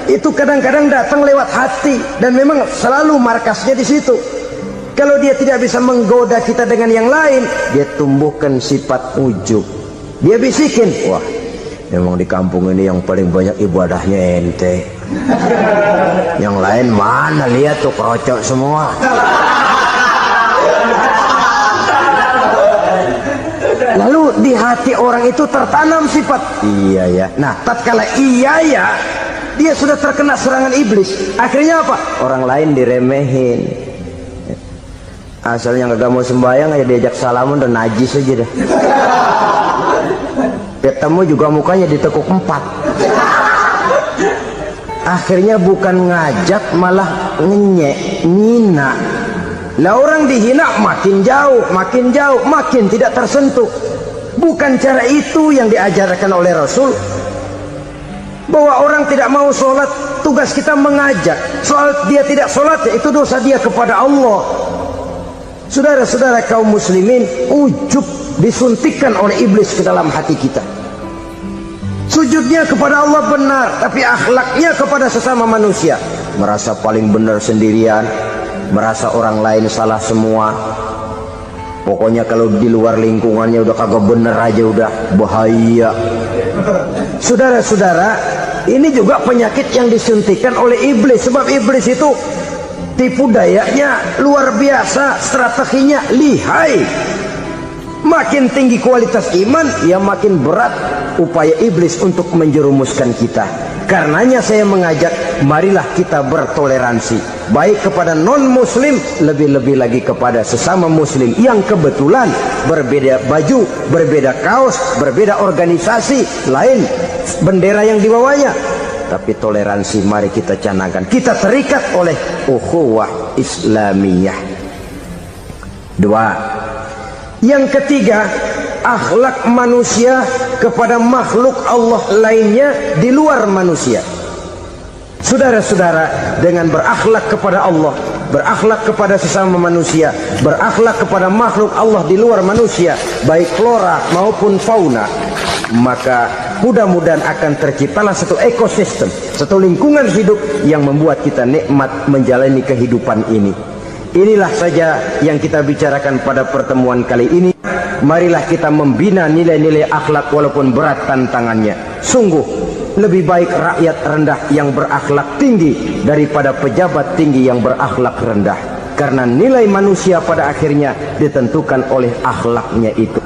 itu kadang-kadang datang lewat hati, dan memang selalu markasnya di situ. Kalau dia tidak bisa menggoda kita dengan yang lain, dia tumbuhkan sifat ujub. Dia bisikin, wah memang di kampung ini yang paling banyak ibadahnya ente. Yang lain mana, lihat tuh kerocok semua. Lalu di hati orang itu tertanam sifat iya ya. Nah, tatkala iya ya, dia sudah terkena serangan iblis. Akhirnya apa? Orang lain diremehin. Asalnya nggak mau sembahyang aja diajak salaman dan najis aja dah. Ketemu juga mukanya ditekuk 4. Akhirnya bukan ngajak malah ngenyek, ngina. Lah orang dihina makin jauh, makin tidak tersentuh. Bukan cara itu yang diajarkan oleh Rasul. Bahwa orang tidak mau sholat, tugas kita mengajak. Soal dia tidak sholat, itu dosa dia kepada Allah. Saudara-saudara kaum muslimin, ujub disuntikkan oleh iblis ke dalam hati kita. Sujudnya kepada Allah benar, tapi akhlaknya kepada sesama manusia merasa paling benar sendirian, merasa orang lain salah semua. Pokoknya kalau di luar lingkungannya udah kagak bener aja udah bahaya. Saudara-saudara, ini juga penyakit yang disuntikan oleh iblis. Sebab iblis itu tipu dayanya luar biasa, strateginya lihai. Makin tinggi kualitas iman, ya makin berat upaya iblis untuk menjerumuskan kita. Karenanya saya mengajak marilah kita bertoleransi, baik kepada non-muslim, lebih-lebih lagi kepada sesama muslim yang kebetulan berbeda baju, berbeda kaos, berbeda organisasi, lain bendera yang dibawanya. Tapi toleransi mari kita canangkan. Kita terikat oleh ukhuwah Islamiyah. 2. Yang ketiga, akhlak manusia kepada makhluk Allah lainnya di luar manusia. Saudara-saudara, dengan berakhlak kepada Allah, berakhlak kepada sesama manusia, berakhlak kepada makhluk Allah di luar manusia, baik flora maupun fauna, maka mudah-mudahan akan terciptalah satu ekosistem, satu lingkungan hidup yang membuat kita nikmat menjalani kehidupan ini. Inilah saja yang kita bicarakan pada pertemuan kali ini. Marilah kita membina nilai-nilai akhlak walaupun berat tantangannya. Sungguh lebih baik rakyat rendah yang berakhlak tinggi daripada pejabat tinggi yang berakhlak rendah. Karena nilai manusia pada akhirnya ditentukan oleh akhlaknya itu.